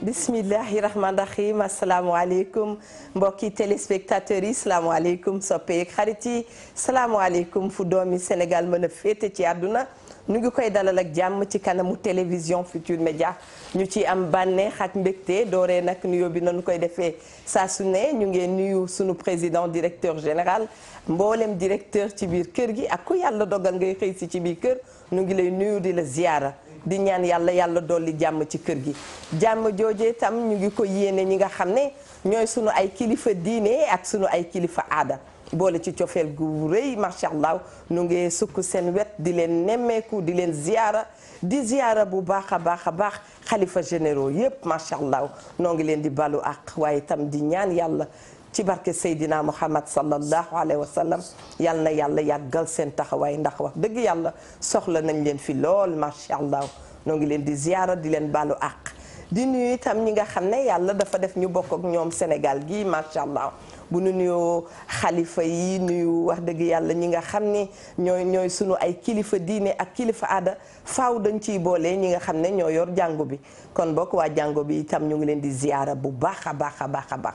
bismillahi rahmaani rahim asalaamaaleykum mbokki téléspectateurs yi salaamaaleykum soppeek xarit yi salaamaaleykum fu doomi Sénégal mën a féete ci àdduna ñu ngi koy dalal ak jàmm ci kanamu télévision Futur Média ñu ci am bànneex ak mbégte dooree nag nuyoo bi nañu koy defee saa su ne ñu ngi nuyu sunu président directeur général mboolem directeur ci biir kër gi ak ku yàlla dogal ngay xëy si ci biir kër ñu ngi lay nuyu di la ziyaara di ñaan yàlla dolli jàmm ci kër gi jàmm jooje tam ñu ngi ko yéene ñi nga xam ne ñooy sunu ay kilifa diine ak sunu ay kilifa aada boole ci cofeel gu rëy macha allah nu ngi sukk seen wet di leen nemmeeku di leen ziyaara bu baax a baax xalifa généraux yépp macha allah noo ngi leen di balu ak waaye itam di ñaan yàlla ci barke Seydina Muhammad sallallahu alayhi wa sallam yal na yàlla yàggal seen taxawaay ndax wax dëgg yàlla soxla nañ leen fi lool macha allah noo ngi leen di ziyaara di leen balu ak di nuyu itam ñi nga xam ne yàlla dafa def ñu bokk ak ñoom Sénégal gi macha allah bu nu nuyoo xalifa yi nuyu wax dëgg yàlla ñi nga xam ne ñooy sunu ay kilifa diine ak kilifa aada faaw dañ ciy boole ñi nga xam ne ñoo yor jàngu bi kon bokk waa jàngu bi itam ñu ngi leen di ziyaara bu baax a baax a baax a baax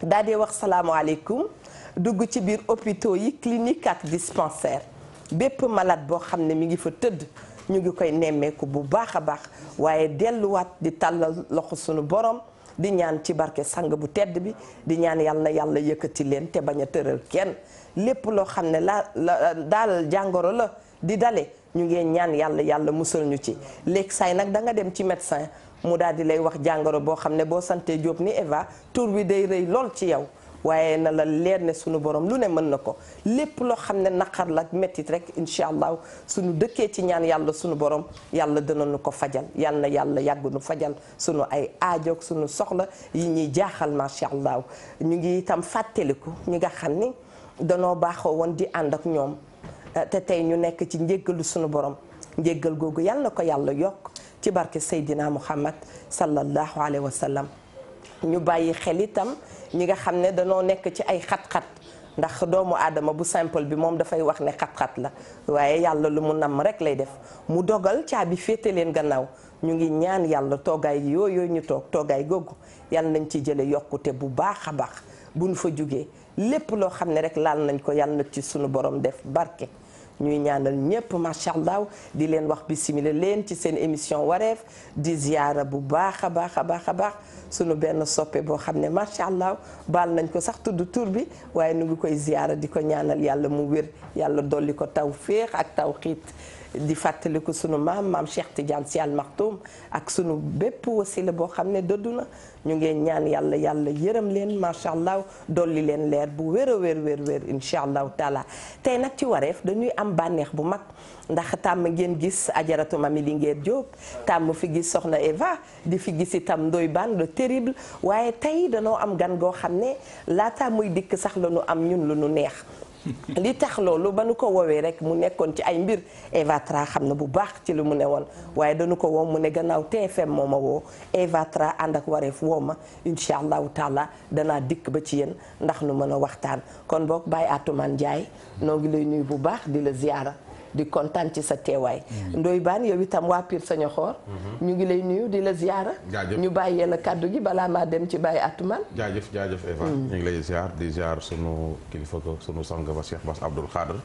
daal di wax salaamaaleykum dugg ci biir hôpitaux yi clinique ak dispensaire bépp malade boo xam ne mi ngi fa tëdd ñu ngi koy nemmeeku bu baax a baax waaye delluwaat di tàllal loxo sunu borom di ñaan ci barke sang bu tedd bi di ñaan yàlla na yàlla yëkkati leen te bañ a tëral kenn lépp loo xam ne daal jàngoro la di dale ñu ngi ñaan yàlla musal ñu ci léegi saay nag da nga dem ci médecin mu daal di lay wax jàngoro boo xam ne boo santee Diop ni Eva tur bi day rëy lool ci yow waaye na la leer ne sunu borom lu ne mën na ko lépp loo xam ne naqar la mettit rek incha allah sunu dëkkee ci ñaan yàlla sunu borom yàlla dana nu ko fajal yal na yàlla yàgg nu fajal sunu ay aajoog sunu soxla yi ñuy jaaxal macha allah ñu ngi itam fàttaliku ñi nga xam ni danoo baaxoo woon di ànd ak ñoom te tey ñu nekk ci njéggalu sunu borom njéggal googu yal na ko yàlla yokk ci barke Seydina Muhammad sallallahu alayhi wa sallam ñu bàyyi xel itam ñi nga xam ne danoo nekk ci ay xat-xat ndax doomu aadama bu simple bi moom dafay wax ne xat-xat la waaye yàlla lu mu namm rek lay def mu dogal caabi féete leen gannaaw ñu ngi ñaan yàlla toogaay yooyu ñu toog toogaay googu yàlla nañ ci jële yokkute bu baax a baax bu ñu fa jógee lépp loo xam ne rek laal nañ ko yàlla na ci sunu borom def barke ñuy ñaanal ñëpp macha allah di leen wax bisimila leen ci seen émission wareef di ziyaara bu baax a baax a baax a baax sunu benn soppe boo xam ne macha allah baal nañ ko sax tudd tur bi waaye nu ngi koy ziyaara di ko ñaanal yàlla mu wér yàlla dolli ko taw féex ak taw xiit di fàttaliku sunu maam Cheikh Tidiane Sy Al Maktoum ak sunu bépp wasila boo xam ne dëddu na ñu ngi ñaan yàlla yërëm leen macha allah dolli leen leer bu wér a wér incha allahu taala tey nag ci wareef dañuy am bànneex bu mag ndax tàmm ngeen gis ajaratu Mami Linguère Diop tàmm fi gis soxna Eva di fi gis itam Ndoye Bane le terrible waaye tey danoo am gan goo xam ne laata muy dikk sax la ñu am ñun lu nu neex. li tax loolu ba nu ko woowee rek mu nekkoon ci ay mbir Eva Tra xam na bu baax ci lu mu ne woon waaye dañu ko woo mu ne gannaaw TFM moo ma woo Eva Tra ànd ak wareef woo ma incha allahu taala danaa dikk ba ci yéen ndax nu mën a waxtaan kon boog Baye Atoumane Ndiaye noo ngi lay nuyu bu baax di la ziyaara di kontaan ci sa teewaay Ndoye Bane yow itam waa Pire Sañoxor ñu ngi lay nuyu di la ziyaara ñu bàyyee la kàddu gi balaa maa dem ci Baye Atoumane jaajëf Eva ñu ngi lay ziar di ziar sunu kilifa ko sunu sang ba Cheikh Bass Abdoul Khadr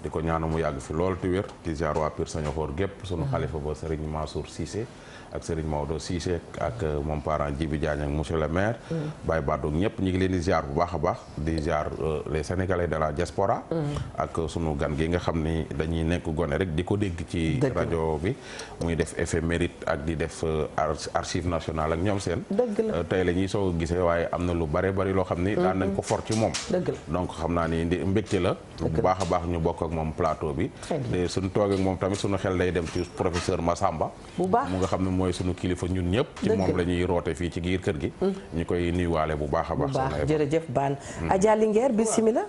di ko ñaanu mu yàgg fi lool te wér di ziar waa Pire Sañoxor gépp sunu xalifa ba Serigne Mansour Cissé ak Serigne Maodo Cissé ak moom parent Djibi Diagne ak monsieur le maire Baye Badou ñëpp ñu ngi leen di ziar bu baax a baax di ziar les Sénégalais de la diaspora ak sunu gan gi nga xam ni dañuy nekk gone rek di ko dégg ci rajo bi muy def éphéméride ak di def archive nationale ak ñoom seen tey la ñuy soog a gisee waaye am na lu bare bari loo xam ni daan nañ ko for ci moom donc xam naa ni mbégte la bu baax a baax ñu bokk ak moom plateau bi te suñu toog ak moom tamit suñu xel day dem ci professeur Massamba mu nga xam ne mooy sunu kilifa ñun ñëpp ci moom la ñuy roote fii ci giir kër gi ñu koy nuyuwaale bu baax a baax jërëjëf Bane Adja Linguère bismillah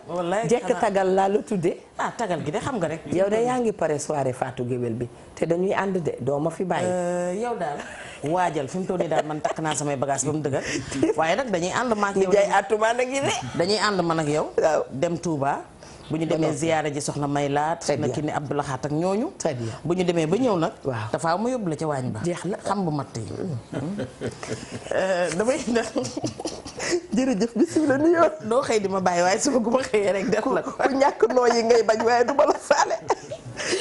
jekk tagal laa la tuddee tagal gi de xam nga rek yow de yaa ngi pare soirée Fatou Guewel bi te dañuy ànd de doo ma fi bàyyi yow daal waajal fi mu toll nii daal man takk naa samay bagage ba mu dëgër waaye nag dañuy ànd ma ak yow Atoumane a ngi ne dañuy ànd man ak yow dem Touba bu ñu demee ziyaara ji soxna Maylaat soxna Kine Abdoulahat ak ñooñu bu ñu demee ba ñëw nag dafa ma yóbbu la ca waañ ba jeex na xam bu matt yi damay jërëjëf bisimilah nuyoo doo xëy di ma bàyyi waaye suba gu ma xëyee rek def la ko ku ñàkk noo yi ngay bañ waaye du ma la faale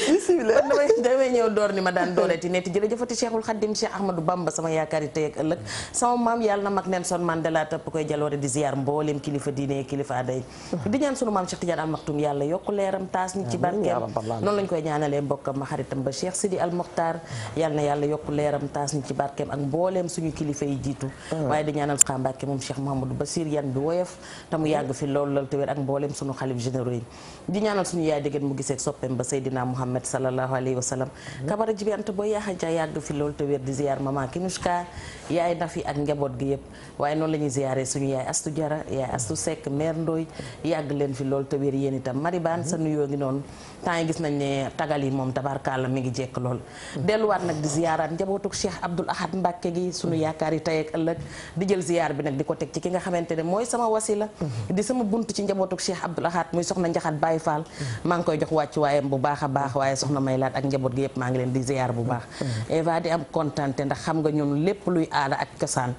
bisimilah damay ñëw door ni ma daan dooleeti netti jërëjëfati Cheikhul Khadim Cheikh Ahmadou Bamba sama yaakaar yi tey ak ëllëg sama maam yàlla na mag Nelson Mandela tëpp koy jaloore di ziar mboolem kilifa diine kilifa aday di ñaan sunu maam Cheikh Tidiane Al Maktoum yàlla yokku leeram taas ñu ci barkeem noonu lañ koy ñaanalee mbokkam ma xaritam ba Cheikh Sidi Al Mokhtar yàlla na yàlla yokku leeram taas ñu ci barkeem ak mbooleem suñu kilifa yi jiitu waaye di ñaanal Mbàkke moom Cheikh Mouhamadou Bassir yan bi woyof te mu yàgg fi loolu lal te wér ak mbooleem suñu xalif généraux yi di ñaanal suñu yaay dégg mu gisee soppeem ba Seydina Muhammad sallallahu alayhi wa sallam kabara jibi anta booy yaaxanca yàgg fi loolu te wér di ziar maman Kinushka yaay na fi ak njaboot gi yëpp waaye noonu la ñuy ziaree suñu yaay Astu Jara yaay Astu Seck mère Ndoy yàgg leen fi loolu te wér yéen itam Maribane sa nuyoo ngi noonu temps yi gis nañ ne tagal yi moom tabarkalla mi ngi jekk lool delluwaat nag di ziaraat njabootuk Cheikh Abdoul Ahad Mbacke gi suñu yaakaar yi tey ak ëllëg di jël ziar bi nag di ko teg ci ki nga xamante ne mooy sama wasila di sama bunt ci njabootuk Cheikh Abdoul Ahad muy soxna Njaxat Baye Fall maa ngi koy jox wàccu waayam bu baax a baax waaye soxna Maylaat ak njaboot gi yëpp maa ngi leen di ziar bu baax Eva di am kontante ndax xam nga ñun lépp luy aada ak cosaan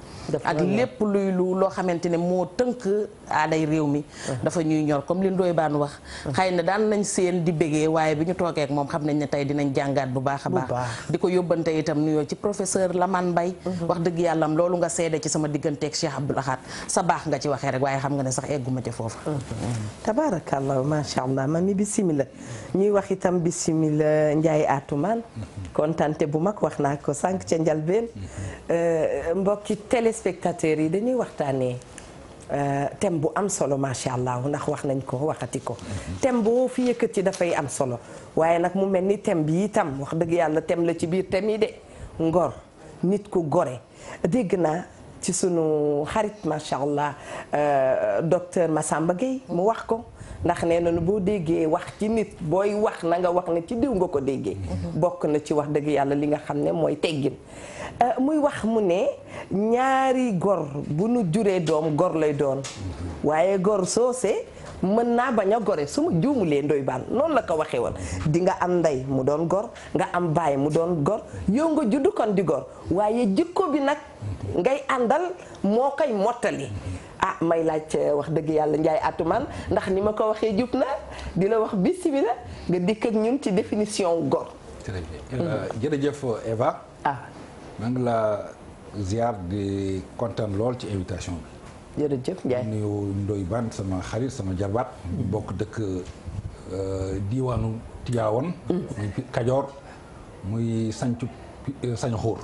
ak lépp luy loo xamante ne moo tënk aaday réew mi dafa ñuy ñor comme li Ndoye Bane wax xëy na daan nañ seen di bégee waaye bi ñu toogee ak moom xam nañ ne tey dinañ jàngaat bu baax a baax di ko yóbbante itam nuyoo ci professeur Lamane Mbaye wax dëgg yàlla am loolu nga seede ci sama digganteeg Cheikh Abdoul Ahad sa baax nga ci waxee rek waaye xam nga ne sax egguma ca foofu tabarakallah macha allah mami bisimila ñuy wax itam bisimila Ndiaye Atoumane kontante bu mag wax naa ko sànq ca njalbeen mbokki téléspectateurs yi dañuy waxtaanee thème bu am solo macha allah ndax wax nañ ko waxati ko thème boo fi yëkkati dafay am solo waaye nag mu mel ni thème bi itam wax dëgg yàlla thème la ci biir thème yi de ngor nit ku gore dégg naa ci sunu xarit macha allah docteur Massamba Gueye mu wax ko ndax nee nañu boo déggee wax ci nit booy wax na nga wax ne ci diw nga ko déggee bokk na ci wax dëgg yàlla li nga xam ne mooy teggin muy wax mu ne ñaari gor bu nu juree doom gor lay doon waaye gor soose mën naa bañ a gore su ma juumulee Ndoye Bane noonu la ko waxee woon di nga am ndey mu doon gor nga am baay mu doon gor yow nga juddu kon di gor waaye jikko bi nag ngay àndal moo koy mottali ah may laaj wax dëgg yàlla Ndiaye Atoumane ndax ni ma ko waxee jub na di la wax bismillah nga dikk ak ñun ci définition gor. jërëjëf Eva. maa ngi la ziar di kontaan lool ci invitation bi. jërëjëf Ndiaye nuyu Ndoye Bane sama xarit sama jarbaat. ñu bokk dëkk diwaanu Tivaouane. muy Kajoor muy Sañcu Sañxóor.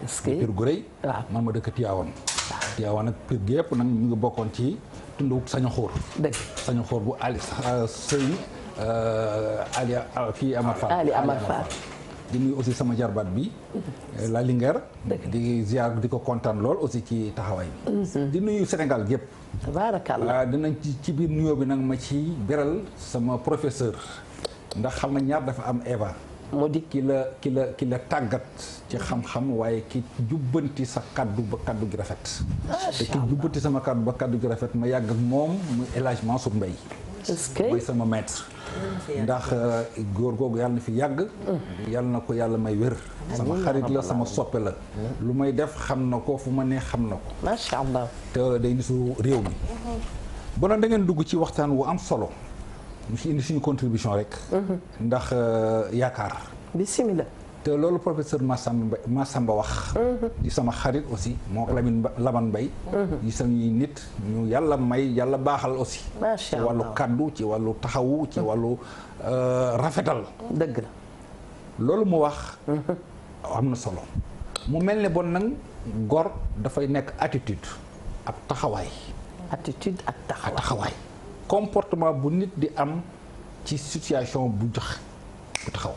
est-ce que Pire gu rëy. man ma dëkk Tivaouane. Tivaouane ak Pire gi yëpp nag ñu ngi bokkoon ci tundu Sañxóor. dëgg Sañxóor bu Ali Sëy Ali fii Amar Fall. Ali Amar Fall. di nuyu aussi sama jarbaat bi la Linguère di ziar di ko kontaan lool aussi ci taxawaay bi di nuyu Sénégal gépp tabarakallah dinañ ci biir nuyoo bi nag ma ci beral sama professeur ndax xam nga ñaar dafa am Eva moo di ki la tàggat ci xam-xam waaye ki jubbanti sa kaddu ba kaddu gi rafet te ki jubbanti sama kaddu ba kaddu gi rafet ma yàgg ak moom muy El Hadj Mansour Mbaye mooy sama maître ndax góor googu yàlla na fi yàgg yàlla na ko yàlla may wér sama xarit la sama soppe la lu may def xam na ko fu ma ne xam na ko macha allah te day nisu réew mi ba noonu da ngeen dugg ci waxtaan wu am solo mu ci indi suñu contribution rek ndax yaakaar bismillah te loolu professeur Massamba wax di sama xarit aussi moo Lamane Mbaye di sañuy nit ñu yàlla may yàlla baaxal aussi ci wàllu kaddu ci wàllu taxawu ci wàllu rafetal dëgg la loolu mu wax am na solo mu mel ne bon nag gor dafay nekk attitude ak taxawaay comportement bu nit di am ci situation bu jox bu taxaw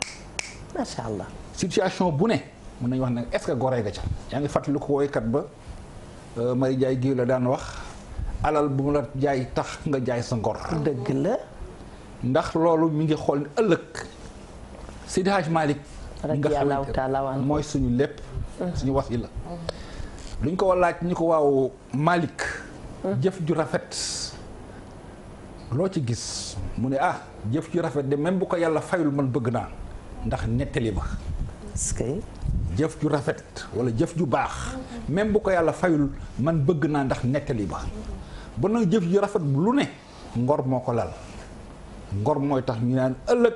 macha allah situation bu ne mën nañu wax ne est-ce que goree nga ca yaa ngi fàttali ko woykat ba Mari Jaay Géew la daan wax alal bu mu la jaay tax nga jaay sa ngor dëgg la ndax loolu mi ngi xool ëllëg Seydi Hadj Malick mi nga xam mooy suñu lépp suñu wasila luñ ko laaj ñu ko waaw Malick jëf ju rafet loo ci gis mu ne jëf ju rafet de même bu ko yàlla fayul man bëgg naa ndax nettali ba. est-ce que jëf ju rafet wala jëf ju baax même bu ko yàlla fayul man bëgg naa ndax nettali ba. ba nag jëf ju rafet lu ne ngor moo ko lal ngor mooy tax ñu naan ëllëg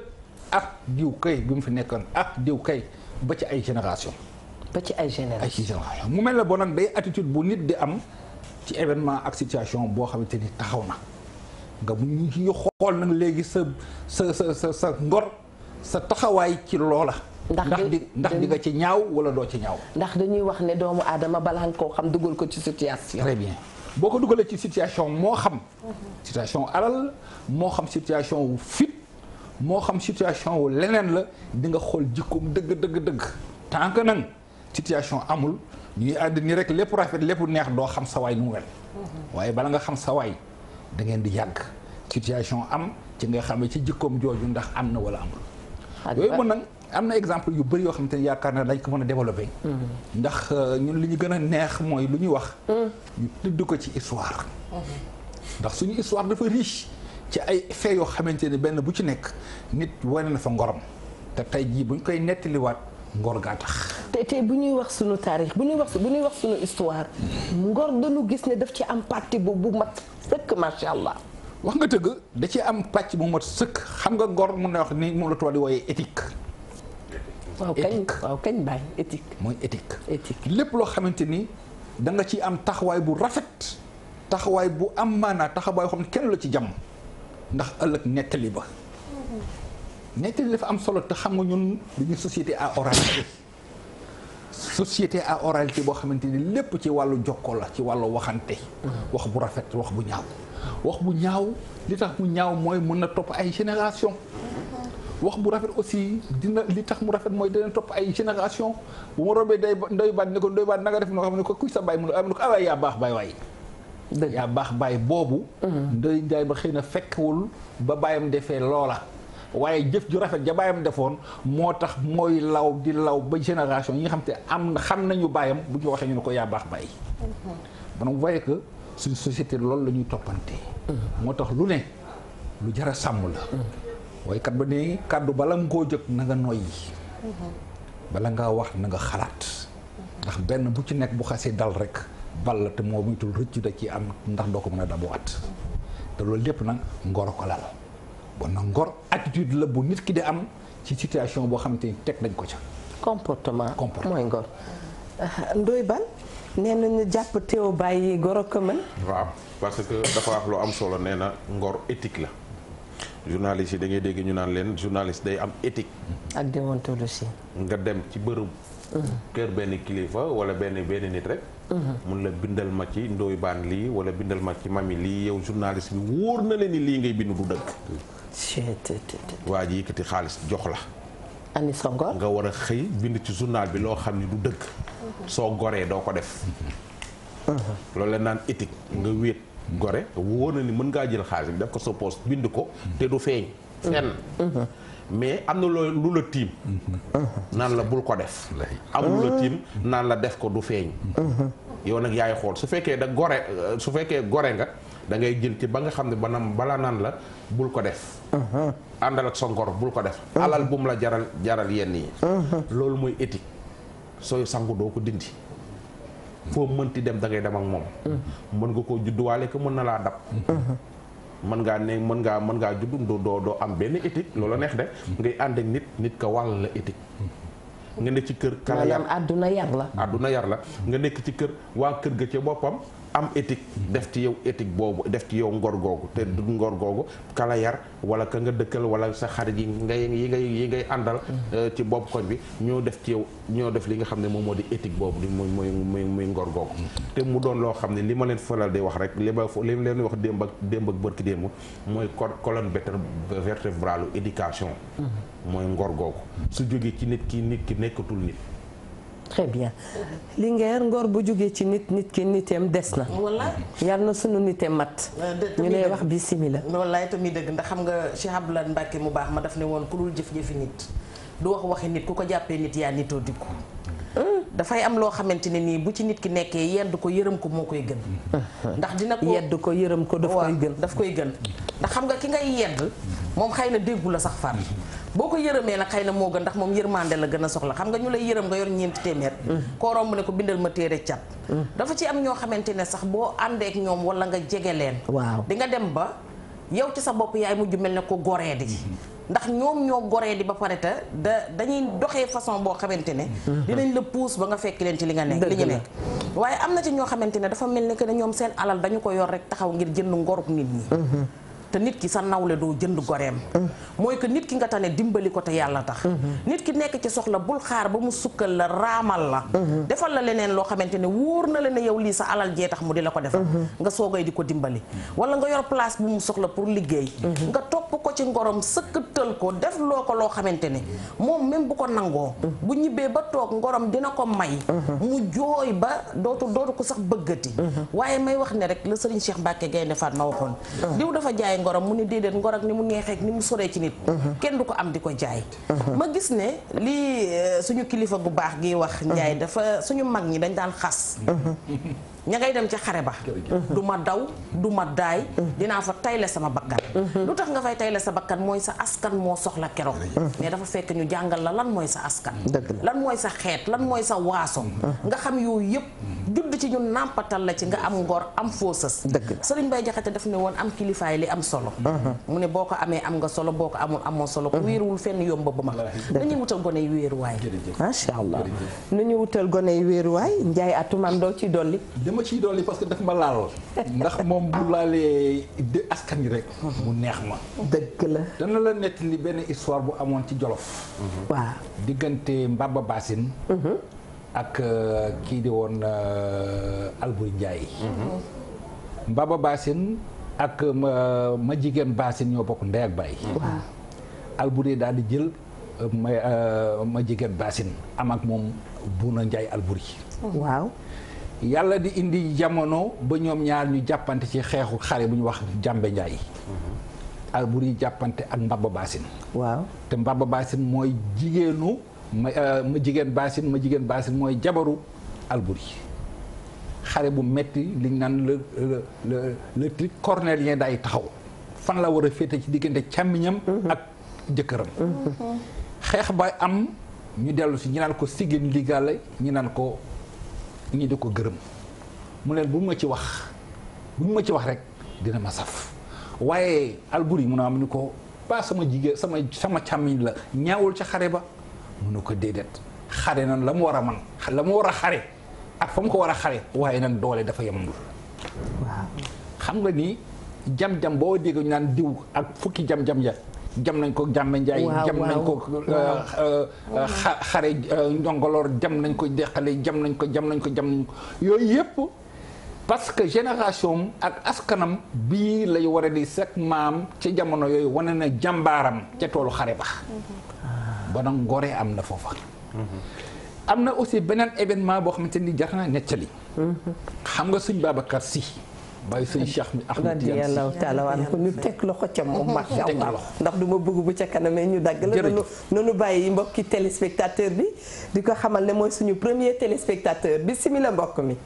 diw kay bi mu fi nekkoon diw kay ba ci ay génération. ba ci ay génération mu mel ne boo nag day attitude bu nit di am ci événement ak situation boo xamante ni taxaw na nga bu ñu xool nag léegi sa ngor sa taxawaay ci loola. ndax di nga ci ñaaw wala doo ci ñaaw. ndax dañuy wax ne doomu aadama balaa nga koo xam dugal ko ci situation. très bien boo ko dugalee ci situation moo xam. situation alal moo xam situation wu fit moo xam situation wu leneen la di nga xool jikkoom dëgg. tant que nag situation amul ñuy àdd ni rek lépp rafet lépp neex doo xam sa waay nu mel. waaye bala nga xam sa waay da ngeen di yàgg situation am ci nga xamee ci jikkoom jooju ndax am na wala amul. yooyu mën nag am na exemple yu bëri yoo xamante ne yaakaar na dañ ko mën a développé. ndax ñun li ñu gën a neex mooy lu ñuy wax. ñu tudd ko ci histoire. ndax suñu histoire dafa riche ci ay faits yoo xamante ne benn bu ci nekk nit wane na fa ngorom te tey jii buñ koy nettaliwaat ngor gaa tax. te bu ñuy wax suñu taarix bu ñuy wax suñu histoire ngor dañu gis ne daf ci am partie bu mat sëkk macha allah. wax nga tëgg da ci am pàcc bu mat sëkk xam nga ngor mun na wax ni moom la tubaab di wooyee éthique. waaw kañ bàyyi éthique. mooy éthique lépp loo xamante ni da nga ci am taxawaay bu rafet taxawaay bu am maanaa taxawaay yoo xam ne kenn la ci jàmm ndax ëllëg nettali ba. nettali dafa am solo te xam nga ñun dañuy société à oralité boo xamante ni lépp ci wàllu jokkoo la ci wàllu waxante. wax bu rafet wax bu ñaaw. wax bu ñaaw li tax mu ñaaw mooy mën na topp ay génération wax bu rafet aussi li tax mu rafet mooy dina topp ay génération bu ma rombee ndoy baat ne ko ndoy baat na nga def noo xam ne ko kuy sa baay mu ne ko waay yaa baax baay waay. yaa baax baay boobu. ndoy njaay ba xëy na fekkewul ba baayam defee loola. waaye jëf ju rafet ja baayam defoon moo tax mooy law di law ba génération yi nga xam te xam nañu baayam bu ñu waxee ñu ne ko yaa baax baay. donc vous voyez que suñu société loolu la ñuy toppante. moo tax lu ne lu jar a sàmm la. waaye kat ba ne kàddu bala nga koo jóg na nga noyyi. bala ngaa wax na nga xalaat. ndax benn bu ci nekk bu xasee dal rek bal la te moo muytul rëccu da ci am ndax doo ko mën a dabuwaat. te loolu lépp nag ngor ko lal. bon nag ngor attitude la bu nit ki di am ci situation boo xamante ni teg nañ ko ca. comportement mooy ngor. Ndoye Bane nee nañu jàpp teew bàyyi goro ko mën. waaw parce que dafa wax lu am solo nee na ngor éthique la. journaliste yi da ngay dégg ñu naan leen journaliste day am éthique. ak déontologie. nga dem ci bërëb. kër benn kilifa wala benn nit rek. mun la bindal ma ci Ndoye Bane lii wala bindal ma ci mami lii yow journaliste bi wóor na leen ni lii ngay bind du dëgg. waa ji yëkkati xaalis jox la. ani sa ngor nga war a xëy bind ci journal bi loo xam ni du dëgg. soo goree doo ko def. loolu la naan éthique nga wéet gore wóor na ni mën ngaa jël xaalis bi def ko sa poste bind ko te du feeñ. fenn. mais am na lu la tiim. naan la bul ko def. am lu la tiim naan la def ko du feeñ. yow nag yaay xool su fekkee gore nga da ngay jël ci ba nga xam ne bala naan la bul ko def. àndal ak sa ngor bul ko def. alal bu mu la jaral yenn yi. loolu mooy éthique sooy sangu doo ko dindi. foo mënti dem da ngay dem ak moom. mën nga koo judduwaale ko mën na laa dab. mën ngaa judd doo am benn éthique loola neex de ngay ànd ak nit ka wàll la éthique. nga nekk ci kër kala yar àdduna yar la nga nekk ci kër waa kër ga ca boppam am éthique def ci yow éthique boobu def ci yow ngor googu te du ngor googu kala yar wala ka nga dëkkal wala sa xarit yi ngay àndal ci bopp koñ bi ñoo def ci yow ñoo def li nga xam ne moom moo di éthique boobu di muy ngor googu te mu doon loo xam ne li ma leen faral di wax rek li leen wax démb ak bërki démb mooy colonne vertébrale éducation mooy ngor googu su jógee ci nit ki nekkatul nit. très bien Linguère ngor bu jógee ci nit ki niteem des na. wallaay yàlla na sunu niteem mat. ñu lay wax bismillah. wallaay tamit dëgg ndax xam nga Cheikh Abdoulaye Mbacke mu baax ma daf ne woon ku dul jëf-jëfi nit du wax waxi nit ku ko jàppee nit yaa nitoo dikku. dafay am loo xamante ne nii bu ci nit ki nekkee yedd ko yërëm ko moo koy gën. ndax dina ko yedd ko yërëm ko daf koy gën. daf koy gën ndax xam nga ki ngay yedd moom xëy na déggu la sax far boo ko yërëmee nag xëy na moo gën ndax moom yërmande la gën a soxla xam nga ñu lay yërëm nga yor ñeenti téeméer koo romb ne ko bindal ma téere cat dafa ci am ñoo xamante ne sax boo àndeek ñoom wala nga jege leen waaw di nga dem ba yow ci sa bopp yaay mujj mel ne ko goree di ndax ñoom ñoo goree di ba pare te dañuy doxee façon boo xamante ne dinañ la puus ba nga fekk leen ci li nga nekk li ñu nekk waaye am na ci ñoo xamante ne dafa mel ni que ne ñoom seen alal dañu ko yor rek taxaw ngir jënd ngorub nit ñi te nit ki sa nawle doo jënd goreem mooy que nit ki nga tane dimbali ko te yàlla tax nit ki nekk ci soxla bul xaar ba mu sukkal la raamal la defal la leneen loo xamante ne wóor na la ne yow lii sa alal jee tax mu di la ko defal nga soogay di ko dimbali wala nga yor place bu mu soxla pour liggéey nga topp ko ci ngorom sëkkatal ko def loo ko loo xamante ne moom même bu ko nangoo bu ñibbee ba toog ngorom dina ko may mu jooy ba dootu ko sax bëggati waaye may wax ne rek la Serigne Cheikh Mbacke Gaynde Fatma waxoon diw dafa jaay ngorom mu ni déedéet ngor ak ni mu neexee ni mu soree ci nit kenn du ko am di ko jaay ma gis ne lii suñu kilifa gu baax gi wax Njaay dafa suñu mag ñi dañ daan xas ña ngay dem ca xare ba du ma daw du ma daay dinaa fa tayle sama bakkan lu tax nga fay tayle sa bakkan mooy sa askan moo soxla keroog mais dafa fekk ñu jàngal la lan mooy sa askan lan mooy sa xeet lan mooy sa waaso nga xam yooyu yëpp judd ci ñu nàmpatal la ci nga am ngor am foo sës Sëriñ Bay Jaxate daf ne woon am kilifaay li am solo mu ne boo ko amee am nga solo boo ko amul amoo solo ku wéeruwul fenn yomba ba ma dañuy wutal gone yi wéeruwaay macha allah nañu wutal gone yi wéeruwaay Njaay atumaan doo ci dolli dama ciy dolli parce que daf ma laal ndax moom bu laalee de askan yi rek mu neex ma dëgg la dana la nettali benn histoire bu amoon ci Jolof waaw diggante Mbaba Basin ak kii di woon Alburi Njaay Mbaba Basin ak ma jigéen Basin ñoo bokk ndey ak baay waaw Alburi daal di jël ma jigéen Basin am ak moom Buuna Njaay Alburi waaw yàlla di indi jamono ba ñoom ñaar ñu jàppante ci xeexu xare bu ñu wax Jàmbe Njaay Alburi jàppante ak Mbaba Basin waaw te Mbaba Basin mooy jigéenu ma jigéen Basin mooy jabaru Alburi xare bu metti liñ naan le truc cornélien day taxaw fan la war a féete ci diggante càmmiñam ak jëkkëram xeex ba am ñu dellu si ñi naan ko siggin liggaale ñi naan ko ñi di ko gërëm mu leen bu ma ci wax rek dina ma saf waaye Alburi mun a am ni ko ba sama jigéen sama càmmiñ la ñaawul ca xare ba mun na ko déedéet xare nan la mu war a man la mu war a xare ak fa mu ko war a xare waaye nag doole dafa yemul waaw xam nga ni jam-jam boo dégg ñu naan diw ak fukki jam-jam ya jam nañ ko Jàmbe Njaay jam nañ ko xare njongoloor jam nañ ko deqale jam nañ ko yooyu yëpp parce que génération ak askanam bii lay war a di sek maam ca jamono yooyu wane na jàmbaaram ca toolu xare ba ba nag ngoree am na foofa am na aussi beneen événement boo xamante ni jar na nettali xam nga Sëñ Babacar Si bàyyi sëñ Cheikh mi Ahmed radiyallahu taala anhu ñu teg loxo ca moom macha allah ndax du ma bëgg bu ca kanamee ñu dagg la noonu bàyyi mbokki téléspectateur bi di ko xamal ne mooy suñu premier téléspectateur bismillah mbokk mi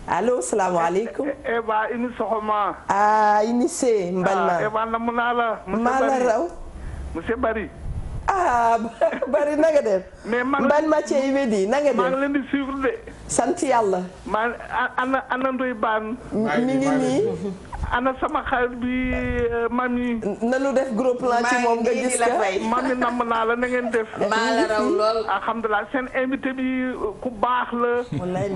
allo salaamaaleykum Eva ini soxoma ini see mbalma Eva namu naa la maa la raw monsieur Bari Bari na nga def mbal ma ci wedi na nga def maa ngi leen di suivre de sant yàlla ana Ndoye Bane mi ngi nii ana sama xarit bi mami nanu def gros plan ci moom nga gis ka mami namm naa la na ngeen def maa la raw lool alhamdulilah seen invité bi ku baax la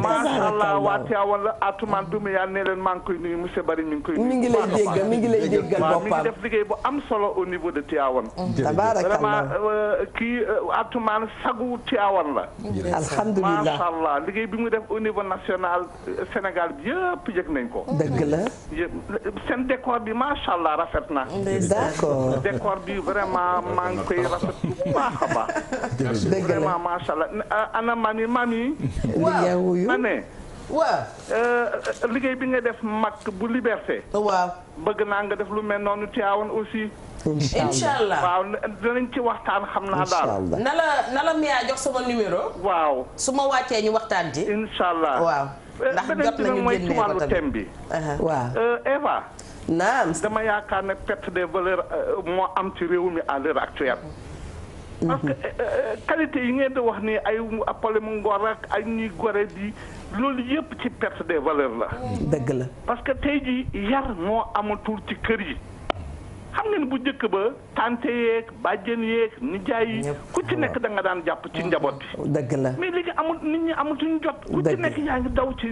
macha allah waa Tivaouane la atumaan dumi yàlla ne leen maa ngi koy nuyu monsieur Bari mi ngi koy nuyu mi ngi lay déggal boppam mi ngi def liggéey bu am solo au niveau de Tivaouane tabarakallah vraiment kii atumaan sagu Tivaouane la alhamdulilah macha allah liggéey bi mu def au niveau national Sénégal bi yëpp yëg nañ ko dëgg la seen décor bi macha allah rafet na. d'accord décor bi vraiment maa ngi koy rafetlu bu baax a baax. dëgg la vraiment macha allah ana mami. waaw ma ne. waaw. liggéey bi nga def mag bu liberté. waaw. bëgg naa nga def lu mel noonu Tivaouane aussi. incha allah waaw danañ ci waxtaan xam naa daal. na la Mia jox sama numéro. waaw su ma wàccee ñu waxtaan ci. incha allah waaw. ndax jot nañu mooy ci wàllu thème bi. waaw Eva. naam dama yaakaar ne perte des valeurs moo am ci réew mi à l'heure actuelle. parce que qualité yi ngeen di wax ni ay Apollo Ngor ak ay ñuy gore di loolu yëpp ci perte des valeurs la. dëgg la parce que tey jii yar moo amatul ci kër yi. xam nga ni bu njëkk ba tante yeeg bàjjen yeeg nijaay yi ku ci nekk da nga daan jàpp ci njaboot bi. dëgg la mais léegi amul nit ñi amatuñu jot. ku ci nekk yaa ngi daw ci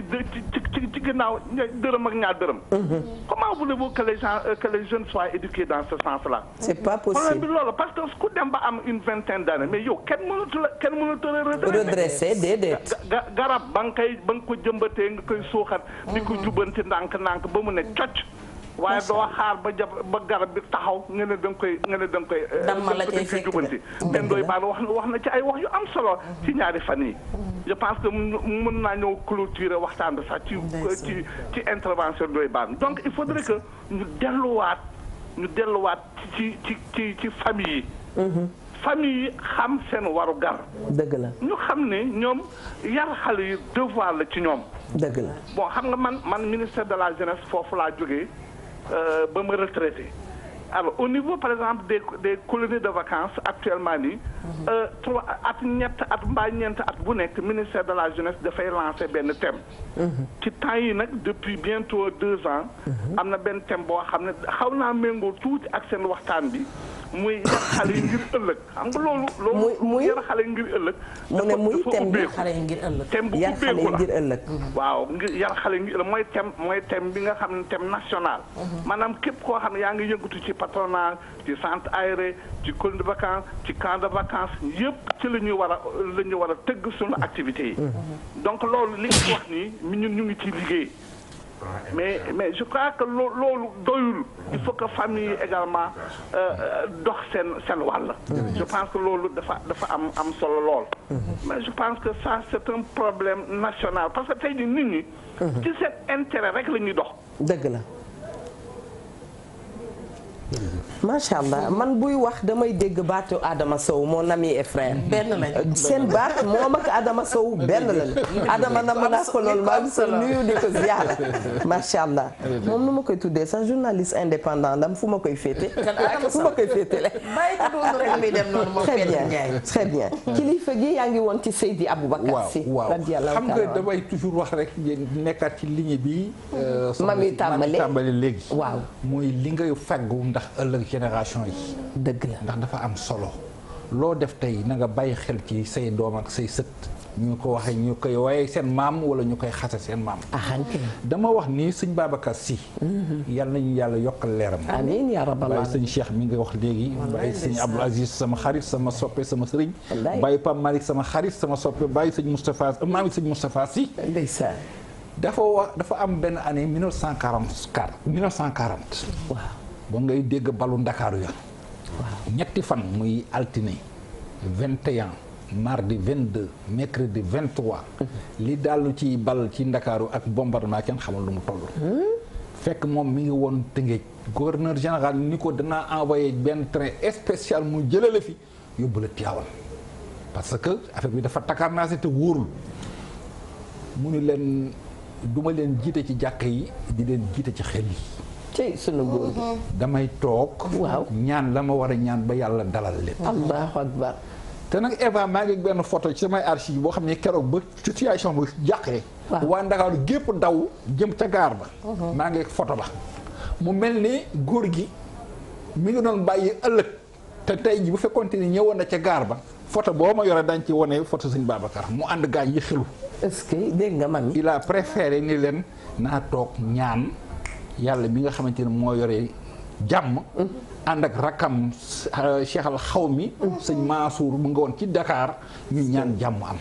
ginnaaw dërëm ak ñaar dërëm. comment voulez-vous que les jeunes soient éduqués dans ce sens-là. c'est pas possible problème bi loolu parce que ku dem ba am une vingtaine d'années mais yow kenn mënatu la redresser déedéet. garab ba nga ko jëmbatee nga koy suuxat. di ko jubbanti ndànk-ndànk ba mu ne cocc. waaye doo xaar ba garab bi taxaw nga ne da nga koy. damma la cay fekk jubanti. den doy baan wax na ci ay wax yu am solo. ci ñaari fan yi. je pense que mën naa ñëw clôturer waxtaan bi sax ci intervention doy baan donc il faudrait que ñu delluwaat ci famille yi. famille yi xam seen waru gar. dëgg la ñu xam ne ñoom yar xale yi devoir la ci ñoom. dëgg la bon xam nga man ministère de la jeunesse foofu laa jógee. ba ma retraité alors au niveau par exemple des colonies de vacances actuellement nii 3 at ñett at mbaa ñeent at bu nekk ministère de la jeunesse dafay lancer benn thème ci temps yi nag depuis bientôt 2 ans am na benn thème boo xam ne xaw naa méngoo tuuti ak seen waxtaan bi muy yar xale yi ngir ëllëg xam nga loolu yar xale yi ngir ëllëg mu ne muy thème bi xale yi ngir ëllëg thème bu yar xale yi ngir ëllëg waaw ngir yar xale yi ngir ëllëg mooy thème bi nga xam ne thème national maanaam képp koo xam ne yaa ngi yëngatu ci patronat ci centre aéré ci colonie de vacances ci camp de vacances yëpp ci la ñuy war a tëgg suñu activités yi donc loolu li nga wax nii ñun ñu ngi ci liggéey mais je crois que loolu doyul il faut que famille également dox seen wàll. je pense que loolu dafa am solo lool. mais je pense que ça c'est un problème national parce que tey jii nit ñi. ci seen intérêt rek la ñuy dox. dëgg la. macha allah man buy wax damay dégg baatu Adama Sow mon ami et frère. benn lañ seen baat moom ak Adama Sow benn lañ. Adama na mën a ko lool maa ngi so nuyu di ko ziyaara. macha allah moom nu ma koy tuddee sax journaliste indépendant ndam fu ma koy féete. fu ma koy féete le. bàyyi ko doon rek muy dem noonu moom très bien très bien. kilifa gi yaa ngi woon ci Seydi Aboubacar Sy. waaw xam nga damay toujours wax rek nekkaat ci ligne bi. mami tàmbali léegi. waaw mooy li ngay faggu ndax ëllëg génération yi. dëgg la ndax dafa am solo. loo def tey na nga bàyyi xel ci say doom ak say sët. ñu ko waxee ñu koy waaye seen maam wala ñu koy xase seen maam. dama wax ni sëñ Babacar Sy. yal nañu yàlla yokkal leeram. amiin yaa rabbal bàyyi sëñ Cheikh mi nga wax léegi. bàyyi sëñ Abdou Aziz sama xarit sama soppe sama sëriñ. bàyyi Pape Malick sama xarit sama soppe bàyyi sëñ Moustapha maami sëñ Moustapha Sy. ndeysaan. dafa am benn année 1940. waaw. ba ngay dégg balu Ndakaaru ya. waaw ñetti fan muy altine 21 mardi 22 mercredi 23. li dalu ci bal ci Ndakaaru ak bombardement kenn xamul lu mu toll. fekk moom mi ngi woon Tëngéej gouverneur général ni ko danaa envoyé benn train spécial mu jëlale fi yóbbu la Tivaouane parce que affaire bi dafa takkarnaase te wóorul mu ni leen duma leen jiite ci jàkk yi di leen jiite ci xel yi. ci sunu góor gi. damay toog. waaw ñaan la ma war a ñaan ba yàlla dalal leen. allahu akbar. te nag Eva maa ngi benn photo ci samay archive boo xam ne keroog ba situation bu jàqee. waa Ndakaaru gépp daw jëm ca gaar ba. maa ngi photo ba. mu mel ni góor gi mi ngi doon bàyyi ëllëg te tey ji bu fekkoonte ni ñëwoon na ca gaar ba photo boo ma yore dañ ci wane photo sëñ Babacar mu ànd gaañ yi xelu. est-ce que dégg nga man. il a préféré ni leen naa toog ñaan. yàlla mi nga xamante ne moo yore jàmm. ànd ak rakkam Cheikh Al Xawmi. sëñ Mansour mu nga woon ci Dakar ñu ñaan jàmm am.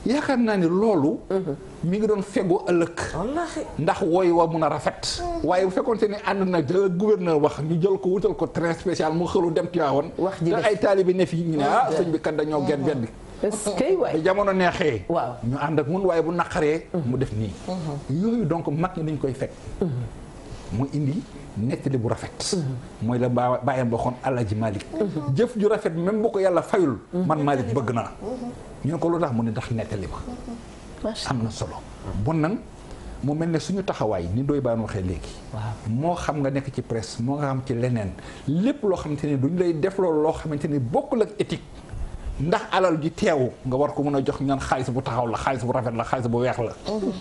yaakaar naa ne loolu. mi ngi doon fegu ëllëg. ndax wooy wa mun a rafet. waaye bu fekkoonte ne ànd na da gouverneur wax ñu jël ko wutal ko train spécial mu xëlu dem Tivaouane. wax ji ay taalibe ne fi ñu ne sëñ bi kat dañoo gën beddi. est-ce que waay jamono neexee. waaw ñu ànd ak mun waaye bu naqaree. mu def nii. yooyu donc mag ñi dañ koy fekk. mu indi nettali bu rafet. mooy la bàyyam waxoon Alaaji Malick. jëf ju rafet même bu ko yàlla fayul. man Malick bëgg naa. ñu ne ko lu tax mu ne ndax nettali ba. am na solo. bon nag mu mel ne suñu taxawaay ni doy baan waxee léegi. moo xam nga nekk ci presse moo nga xam ci leneen lépp loo xamante ne duñ lay def loolu loo xamante ne bokkul ak éthique ndax alal ji teewu nga war ko mën a jox ñaan xaalis bu taxaw la xaalis bu rafet la xaalis bu weex la.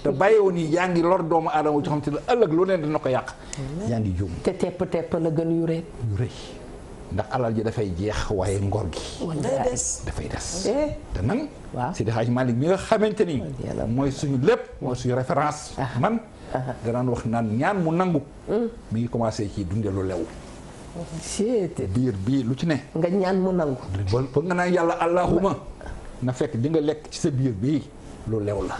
te bàyyiwoon ni yaa ngi lor doomu aadama ci xamante ne ëllëg lu neen dina ko yàq. yaa ngi juum te tepp la gën yu rëy. ndax alal ji dafay jeex waaye ngor gi. dafay des. te nag. waaw Seydi Hadji Malick mi nga xamante ni. mooy suñu lépp mooy suñu référence. man danaan wax naan ñaan mu nangu. mi ngi commencé ci dundee lu lew. biir bii lu ci ne. nga ñaan mu nangu. ba nga naan yàlla allahuma na fekk di nga lekk ci sa biir bii lu lew la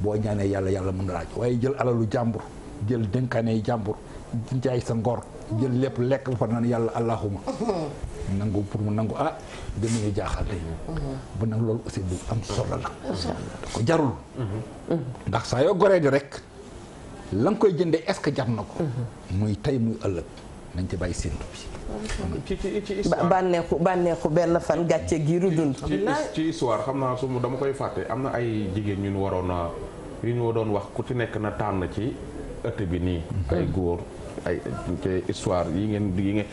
boo ñaanee yàlla mën na laaj waaye jël alalu jàmbur jël dénkaane jàmbur jaay sa ngor. jël lépp lekk ba fa naan yàlla allahuma nangu pour mu nangu dinañu jaaxal tey bu nag loolu aussi lu am solo la ko jarul ndax saa yoo goree di rek la nga koy jëndee est-ce que jar na ko muy tey muy ëllëg nañ ci bàyyi séntu bi bànneexu benn fan gàcce giiru dund ci histoire xam naa su dama koy fàtte am na ay jigéen ñu waroon a yu ñu doon wax ku ci nekk na tànn ci ëtt bi nii ay góor ay histoire yi ngeen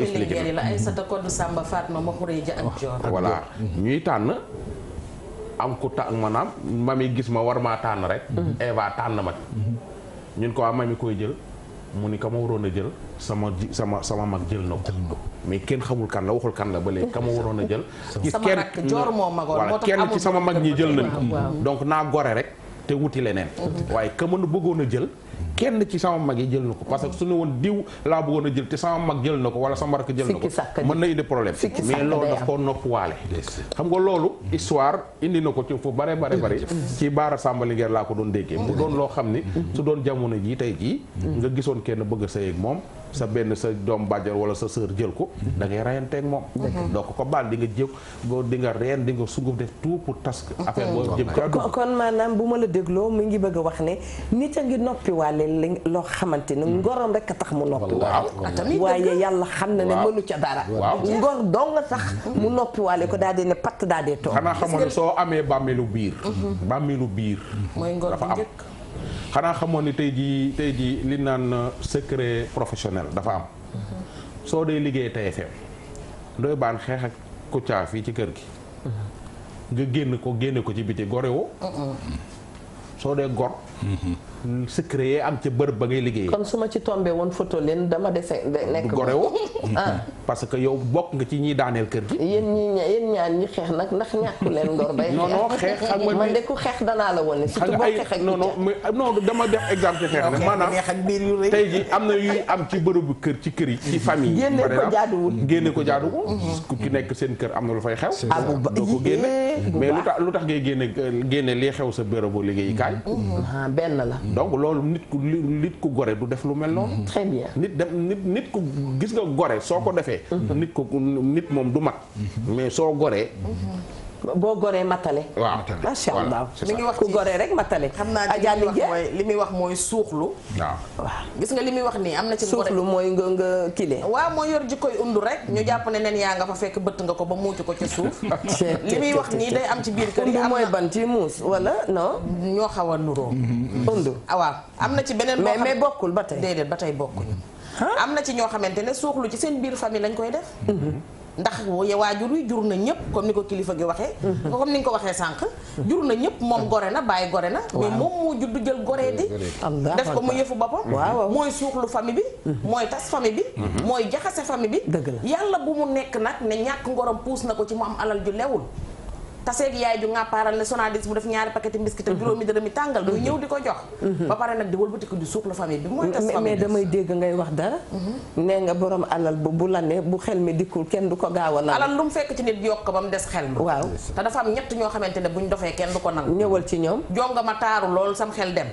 expliqué la ay sata code Samba Fatma ma xuree ja ak Joor voilà ñuy tànn am ku tànn maanaam mami gis ma war maa tànn rek Eva tànn ma ñun ko waa mami koy jël mu ni ka ma waroon a jël sama mag jël na ko mais kenn xamul kan la waxul kan la ba léegi ka ma waroon a jël gis kenn ci sama mag ñi jël nañ ko donc naa gore rek te wuti leneen waaye ka mën a bëggoon a jël kenn ci sama mag yi jël na ko parce que su ne woon diw laa bëggoon a jël te sama mag jël na ko wala sama rakk jël na ko mën na indi problème mais loolu daf ko noppuwaale xam nga loolu histoire indi na ko ci fu bare ci Baara Samba Linguère laa ko doon déggee mu doon loo xam ni su doon jamono jii tey jii nga gisoon kenn bëgg a sëy ak moom sa benn sa doom bàjjar wala sa sœur jël ko da ngay reyanteeg moom donc ko baal di nga jëw boo di nga reen di nga sunguf def tout pour tas affaire boo jëm kon maanaam bu ma la dégloo mu ngi bëgg a wax ne nit a ngi noppiwaale loo xamante ne ngorom rek a tax mu noppiwaale waaye yàlla xam na ne mënu ca dara ngor doo nga tax mu noppiwaale ko daal di ne patt daal di toog xanaa xamoon ne soo amee bàmmeelu biir mooy ngor dafa am xanaa xamoon ni tey jii li naan secret professionnel dafa am soo dee liggéey TFM Ndoye Bane xeex ak Kouthia fii ci kër gi nga génne ko ci biti gorewoo soo dee gor secret yee am ca bërëb ba ngay liggéeyee. kon su ma ci tombé woon photo leen dama dese nekk gorewoo parce que yow bokk nga ci ñiy daaneel kër gi. yéen ñaan ñi xeex nag ndax ñàkku leen ngor bay. non xeex xam nga man de ku xeex danaa la woon. surtout boo xeex ak non dama def exemple ci xeex rek maanaam tey ji am na yuy am ci bërëbu kër ci kër yi ci famille yi. génne ko jaaduwul ku ci nekk seen kër am na lu fay xew. doo ko génne mais lu tax ngay génne lii xew sa bërëbu liggéeyukaay. benn la. donc loolu nit ku gore du def lu mel noonu. très bien nit ku gis nga gore soo ko defee. nit moom du mat. mais soo goree. boo goree matale. waaw macha allah mi ngi wax ku goree rek matale. xam naa li muy wax mooy suuxlu. waaw gis nga li muy wax nii am na ci. suuxlu mooy nga kile. waaw mooy yor jikkoy undu rek. ñu jàpp ne nen yaa nga fa fekk bëtt nga ko ba muucu ko ca suuf. li muy wax nii day am ci biir kër yi. undu mooy ban ci muus wala non. ñoo xaw a nuroo. undu waaw am na ci beneen. mais bokkul ba tey. déedéet ba tey bokkul. am na ci ñoo xamante ne suuxlu ci seen biir famille lañ koy def. ndax waajur wi jur na ñëpp comme ni ko kilifa gi waxee. comme ni nga ko waxee sànq. jur na ñëpp moom gore na bàyyi gore na. mais moom moo judd jël goree di. def ko mu yëfu boppam. mooy suuxlu famille bi. mooy tas famille bi. mooy jaxase famille bi. yàlla bu mu nekk nag ne ñàkk ngorom puus na ko ci mu am alal ju lewul. taseeg yaay ju ngàppaaral ne Sonadis mu def ñaari paquet biscuit ak juróomi dërëmi tàngal muy ñëw di ko jox. ba pare nag di wëlbatiku di suuxlu famille bi mooy tas famille mais damay dégg ngay wax dara. nee nga borom alal bu la ne bu xel mi dikkul kenn du ko gaaw a nangu. alal lu mu fekk ci nit yokk ba mu des xel ma. waaw te dafa am ñett ñoo xamante ne buñ dofee kenn du ko nangu. ñëwal ci ñoom. jonga ma taaru lool sam xel dem.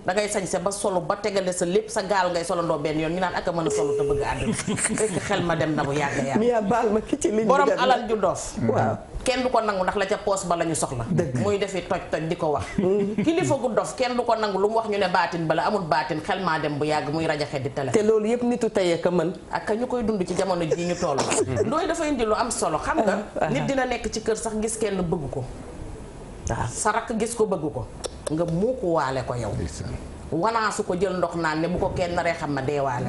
da ngay sañse ba solo ba tegale sa lépp sa gaal ngay solandoo benn yoon ñu naan ak a mën a solo te bëgg àdduna fekk xel ma dem na bu yàgg yàgg. Mia baal ma ki ci ligne bi borom alal ju dof. waaw kenn du ko nangu ndax la ca poos ba la ñu soxla. muy defi toj di ko wax. kilifa gu dof kenn du ko nangu lu mu wax ñu ne baatin bala amul baatin xel maa dem bu yàgg muy rajaxe di télé. te loolu yëpp nitu tayee ka mën. ak ñu koy dund ci jamono ji ñu toll. Ndoye dafa indi lu am solo xam nga. nit dina nekk ci kër sax gis kenn bëgg ko. sa rakk gis ko bëgg ko. nga muuku waale ko yow. wanaasu ko jël ndox naan ne bu ko kenn naree xam ma deewaale.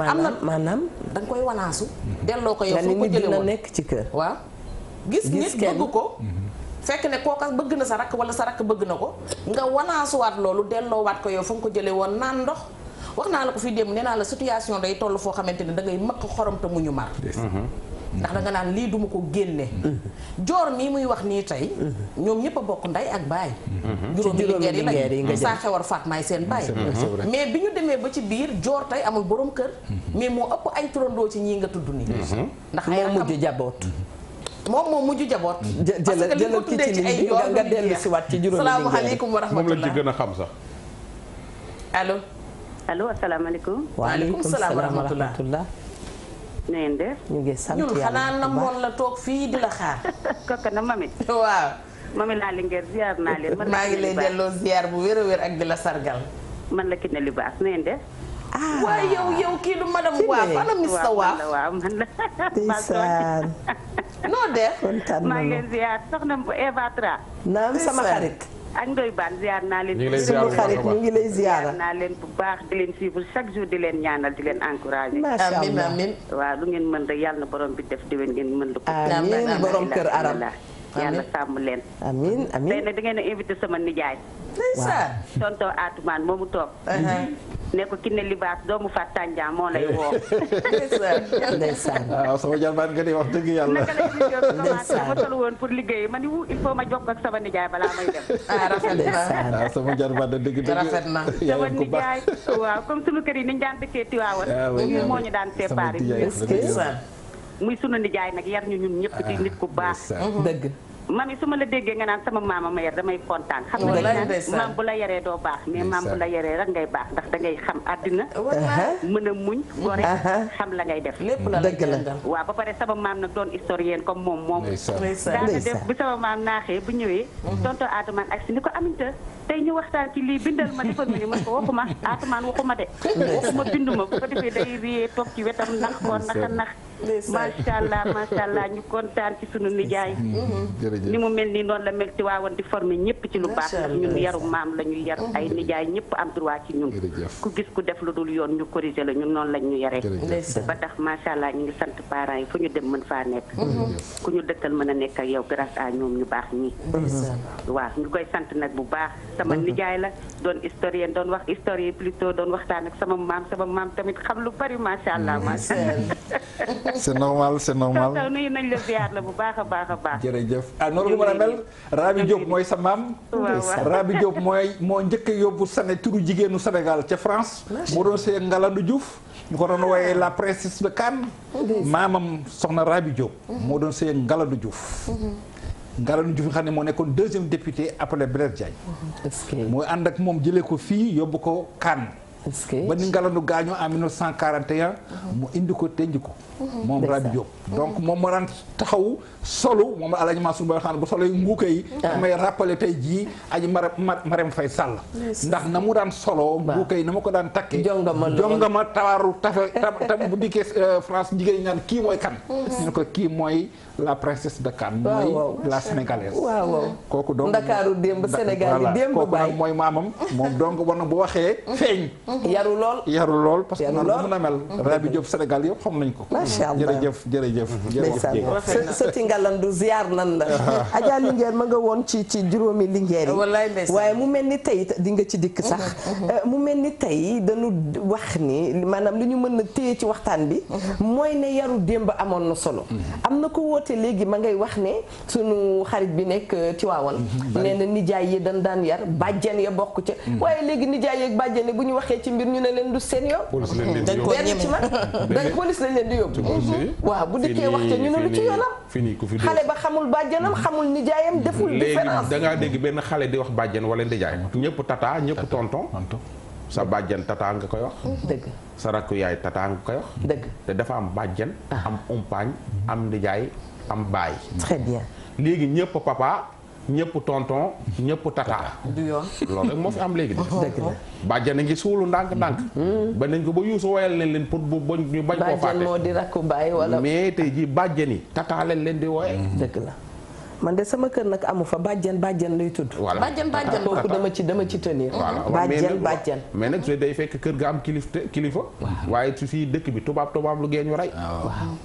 am na maanaam da nga koy wanaasu. delloo ko yow fu ko jëlee woon nekk ci kër. waaw gis nit bëgg ko. fekk ne kooka bëgg na sa rakk wala sa rakk bëgg na ko nga wanaasuwaat loolu delloowaat ko yow fa nga ko jëlee woon naan ndox. wax naa la ko fii démb nee naa la situation day toll foo xamante ne da ngay mëkk xorom te mu ñu mar. ndax da nga naan lii duma ko génne. joor mii muy wax nii tey. ñoom ñëpp a bokk nday ak baay. juróomi lingeer yi lañu saa xewar faat maay seen baay. mais bi ñu demee ba ci biir joor tey amul borom kër. mais moo ëpp ay turandoo ci ñii nga tudd nii. ndax ay moo mujj jaboot. moom moo mujj jaboot. jëlal ki ci ligne bi nga dellu si waat ci juróomi lingeer. salaamaaleykum wa rahmatulah moom lañ ci gën a xam sax. allo. allo asalaamaaleykum. waaleykum salaam wa rahmatulah. na ngeen def. ñu ngi sant yàlla ñun xanaa namoon la toog fii di la xaar. kooku na mami. waaw. mami laa Linguère ziar naa leen. maa ngi lay delloo ziar bu wér a wér ak di la sargal. man la Kiné Libaas na ngeen def. waaye yow kii du madame Waaf ana Mr Waaf. waaw man la. ndeysaan. noo def. kontaan maa ngi leen ziar soxna Eva Tra. naam sama xarit. ak Ndoye Bane ziar naa leen. ñu ngi lay ziar bu baax ñu ngi lay ziar. naa leen bu baax di leen suivre chaque jour di leen ñaanal di leen encourager. macha allah amiin amiin. waaw lu ngeen mën rek yàlla na borom bi def déwén ngeen mën la ko. amiin borom kër aram. yàlla sàmm leen. amiin amiin. tey nag da ngeen a invité sama nijaay. ndeysaan. tonton Atoumane moomu toog. ne ko Kiné Libaas doomu Fatou Tandian moo lay woo. ndeysaan. waaw sama jarbaat nga di wax dëgg yàlla. naka lay vidéo bi commencé ma toll woon pour liggéey ma ni il faut ma jokkoo ak sama nijaay balaa may dem. rafet na waaw sama jarbaat da dëgg dëgg. rafet na. sama nijaay waaw comme sunu kër yi ni ñu daan dëkkee Tiwaawan. ñun moo ñu daan séparé. muy sunu nijaay nag yar ñu ñun ñëpp di nit ku baax. dëgg. mami su ma la déggee nga naan sama maama ma yar damay kontaan. xam nga maam bu la yaree doo baax mais maam bu la yaree rek ngay baax ndax da ngay xam àddina. mën a muñ. gore xam la ngay def. lépp la dëgg la. waaw ba pare sama maam nag doon historienne comme moom. daana def bu sama maam naaxee bu ñëwee. tonton Atoumane ak si ni ko Aminta tey ñu waxtaan ci lii bindal ma defal ma ni ma ko waxuma Atoumane waxuma de. waxuma binduma bu ko defee day riyee toog ci wetam nax ko naxa nax. macha allah ñu kontaan ci sunu nijaay. ni mu mel nii noonu la mel ci waawoon di former ñëpp ci lu baax ndax ñun yaru maam la ñu yar ay nijaay ñëpp am droit ci ñun. ku gis ku def lu dul yoon ñu corriger la ñun noonu lañ ñu yaree. ba tax macha allah ñu ngi sant parents yi fu ñu dem mën faa nekk. ku ñu dëkkal mën a nekk ak yow grâce à ñoom ñu baax ñii. waaw ñu koy sant nag bu baax. sama nijaay la doon historien doon wax historien plutôt doon waxtaan ak sama maam tamit xam lu bari macha allah macha allah. c'est normal c'est normal. taw nuyu nañ la ziar la bu baax a baax a baax. jërëjëf ah noonu nga mën a mel. Rabi Diop mooy sa maam. Rabi Diop moo njëkk a yóbbu turu jigéenu Sénégal ca France. moo doon see Ngalandou Diouf. ñu ko doon wooyee la princesse de Cannes. maamam soxna Rabi Diop. moo doon see Ngalandou Diouf. Ngalandou Diouf nga xam ne moo nekkoon deuxième député après Blaise Diagne. mooy ànd ak moom jëlee ko fii yóbbu ko Cannes. ba ni Ngalandou gaañoo en 1941. mu indi ko denc ko. moom Rabi Diop. donc moom moo daan taxaw solo moom la Alaaji Mansour Mbaye xam ne bu solo yi nguuka yi. damay rappelé tey jii aji Marème Faye Sall. ndax na mu daan solo. nguuka yi na ma ko daan takkee. jongama tawaaru tam bu dikkee France jigéen ñi naan kii mooy kan. ñu ne ko kii mooy la princesse de Cannes. mooy la sénégalaise. kooku donc Ndakaaru démb Sénégal yi démb kooku nag mooy maamam. moom donc war na bu waxee feeñ. yaru lool parce que noonu la mën a mel. Rabi Diop Sénégal yëpp xam nañ ko. macha allah jërëjëf. sëti Ngalandou ziar nan la. Adja Linguère ma nga woon ci juróomi Linguère yi. waaye mu mel ni tey di nga ci dikk sax. mu mel ni tey dañu wax ni maanaam li ñu mën a téye ci waxtaan bi. mooy ne yaru démb amoon na solo. am na ko woote léegi ma ngay wax ne sunu xarit bi nekk Tiwaawan. nee na nijaay yi dañ daan yar bàjjen ya bokk ca. waaye léegi nijaay yeeg bàjjen bu ñu waxee ci mbir ñu ne leen du seen yoon. dañ ko ñeme ci man dañ police lañ leen di yóbbu. waaw bu dikkee wax ca ñu ne lu ci yoonam. xale ba xamul bàjjanam xamul nijaayam deful différence. léegi da ngaa dégg benn xale di wax bàjjan wala nijaay ñëpp tata ñëpp tonton. sa bàjjan tata nga koy wax. dëgg sa rakku yaay tata nga koy wax. dëgg te dafa am bàjjan. am umpaañ am nijaay am baay. très bien. léegi ñëpp papa ñëpp tonton ñëpp tata. du yoon loolu rek moo fi am léegi. dëgg la bàjjan a ngi suulu ndànk-ndànk. ba nañ ko ba yuusu woyal nañ leen pour bu ñu bañ koo fàtte. bàjjan moo di rakku baay wala. mais tey jii bàjjan yi tata leen di wooye. dëgg la. man de sama kër nag amu fa bàjjen lay tudd. voilà bàjjen kooku dama ci tenir. bàjjen mais nag day fekk kër ga am kilifa. waaye su fii dëkk bi tubaab lu geeñu rey.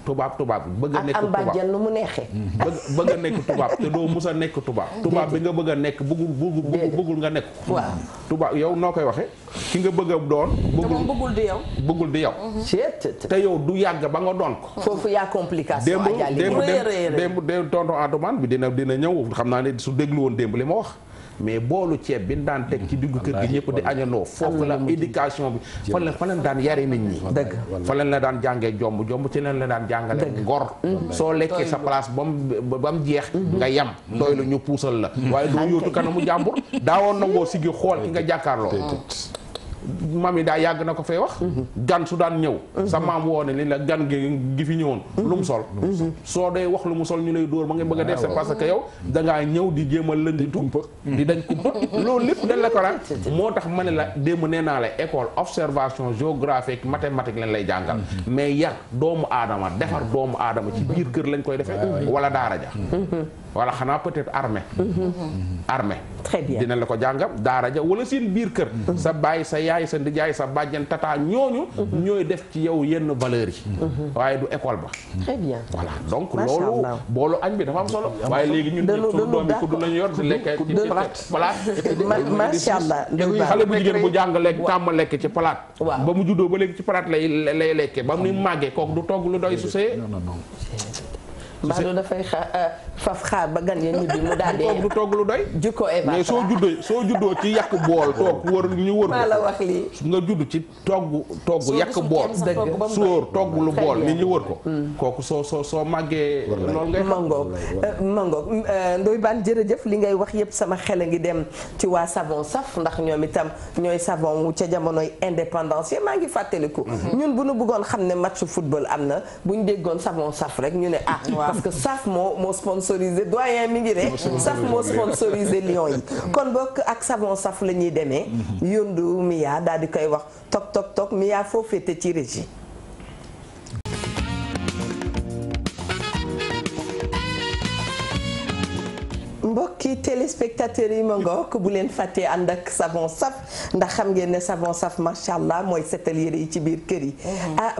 tubaab bëgg a nekk tubaab am bàjjen lu mu neexee. bëgg a nekk tubaab te doo mus a nekk tubaab bi nga bëgg a nekk bëggul nga nekk. waaw tubaab yow noo koy waxee ki nga bëgg a doon. bëggul di yow. te yow du yàgg ba nga doon ko. foofu yaa complication. démb tonton Atoumane bi dina ñëw xam naa ne su déglu woon démb li ma wax. mais boolu ceeb bi daan teg ci diggu kër gi ñëpp di añandoo foofu la éducation bi fa leen daan yare nit ñi fa leen la daan jàngee jomb ci leen la daan jàngale ngor soo lekkee sa place ba mu jeex nga yam doy lu ñu puusal la waaye doo yóotu kanamu jàmbur daawoon nangoo sigi xool ki nga jàkkaarloo maam yi daa yàgg na ko fay wax gan su daan ñëw sa maam woo ne li la gan gi fi ñëwoon lu mu sol soo dee wax lu mu sol ñu lay dóor ba nga bëgg a def c'est parce que yow dangaa ñëw di jéem a lëndi tumpa di dañ kumpa loolu lépp dañ la ko ran moo tax ma ne la démb nee naa la école observation géographique mathématique lañ lay jàngal mais yar doomu aadama defar doomu aadama ci biir kër lañ koy defee wala daara ja wala xanaa peut-être armée très bien dina la ko jàngam daara ja wala seen biir kër sa baay sa yaay sa ndijaay sa bàjjen tata ñooñu ñooy def ci yow yenn valeurs yi waaye du école ba très bien voilà donc loolu boolu añ bi dafa am solo waaye léegi ñun suñu doom yi kudd lañu yor di lekkee ci palaat macha allah xale bu jigéen bu jàng lekk tàmm lekk ci palaat ba mu juddoo ba léegi ci palaat lay lekkee ba mu ni màggee kooku du togg lu doy su see Mbadou dafay faf xaar ba gan ya ñibbi mu daal di du togg lu doy jukko Eva mais soo juddoo ci yàq bool toog wër ñu wër maa la wax lii nga judd ci togg yàq bool sóor togg lu bool ni ñu wër ko kooku soo màggee loolu ngay mangoog Ndoye Bane jërëjëf li ngay wax yëpp sama xel a ngi dem ci waa savon saf ndax ñoom itam ñooy savon wu ca jamonoy indépendance maa ngi fàttaliku ñun bu nu bëggoon xam ne match football am na bu ñu déggoon savon saf rek ñu ne parce que SAF moo sponsorisé doyen mi ngi rek SAF moo sponsorisé Lions yi kon bokk ak savon SAF la ñuy demee yóndu Mia daal di koy wax toog Mia foo féete ci régie mbokki téléspectateurs yi ma ngook bu leen fàttee ànd ak savon saf ndax xam ngeen ne savon saf macha allah mooy setal yére yi ci biir kër yi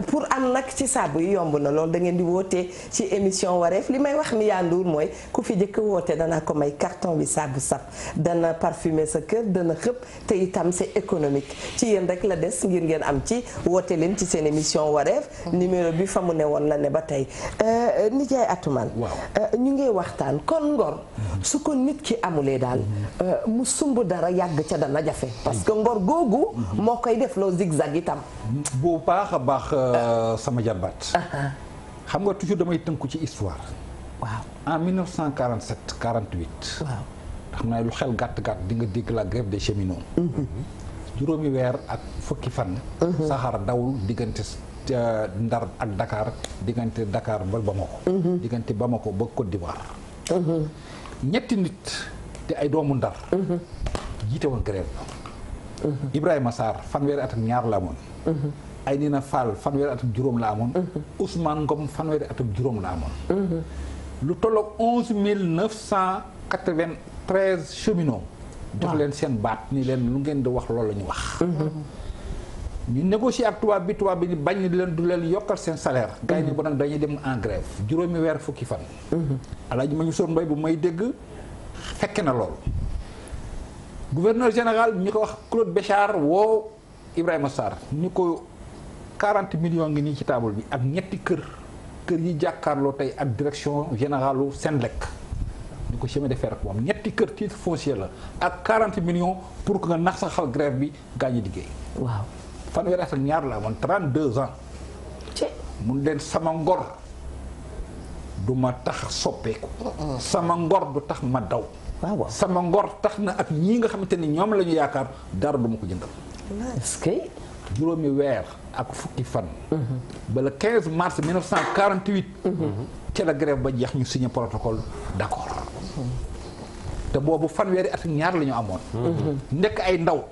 pour am nag ci saabu yi yomb na loolu da ngeen di woote ci émission wareef li may wax mi yanduur mooy ku fi jëkk woote danaa ko may carton bi saabu saf dana parfumer sa kër dana xëpp te itam c'est économique ci yéen rek la des ngir ngeen am ci woote leen ci seen émission wareef numéro bi fa mu ne woon la ne ba tey nijaay Atoumane ñu ngi waxtaan kon ngor su ko nit ki amulee daal mu sumb dara yàgg ca dana jafe parce que ngor googu moo koy def loo zigzag itam bu baax a baax sama jarbaat xam nga toujours damay tënku ci histoire en 1947 48 xam naa lu xel gàtt di nga dégg la grève des cheminots juróomi weer ak fukki fan saxaar dawul diggante Ndar ak Dakar diggante Dakar ba Bamako diggante Bamako ba Côte d'Ivoire ñetti nit te ay doomu Ndar jiite woon grève Ibrahima Sarr fanweeri at ak ñaar la amoon ay Nina Fall fanweeri at ak juróom la amoon Ousmane Ngom fanweeri at ak juróom la amoon lu tolloog 11 993 cheminots jox leen seen baat ni leen lu ngeen di wax loolu la ñu wax ñu négocier ak tubaab bi ni bañ di leen du leen yokkal seen salaire gars yi ni ba nag dañuy dem en grève juróomi weer fukki fan Alaaji Mansour Mbaye bu may dégg fekke na loolu gouverneur général ñu ko wax Claude Béchard woo Ibrahima Sarr ñu ko 40 millions ngi nii ci table bi ak ñetti kër yi jàkkaarloo tey ak direction générale Senelec ñu ko chemin de fer ak moom ñetti kër titre foncier la ak 40 millions pour que nga nax sa xal grève bi gaañu liggéey waaw fanweeri at ak ñaar la amoon 32 ans mun leen sama ngor du ma tax soppeeku sama ngor du tax ma daw sama ngor tax na ak ñii nga xamante ni ñoom la ñu yaakaar dara du ma ko jëndal est-ce que juróomi weer ak fukki fan ba le 15 mars 1948 ca la grève ba jeex ñu signé protocole d'accord te boobu fanweeri at ak ñaar la ñu amoon nekk ay ndaw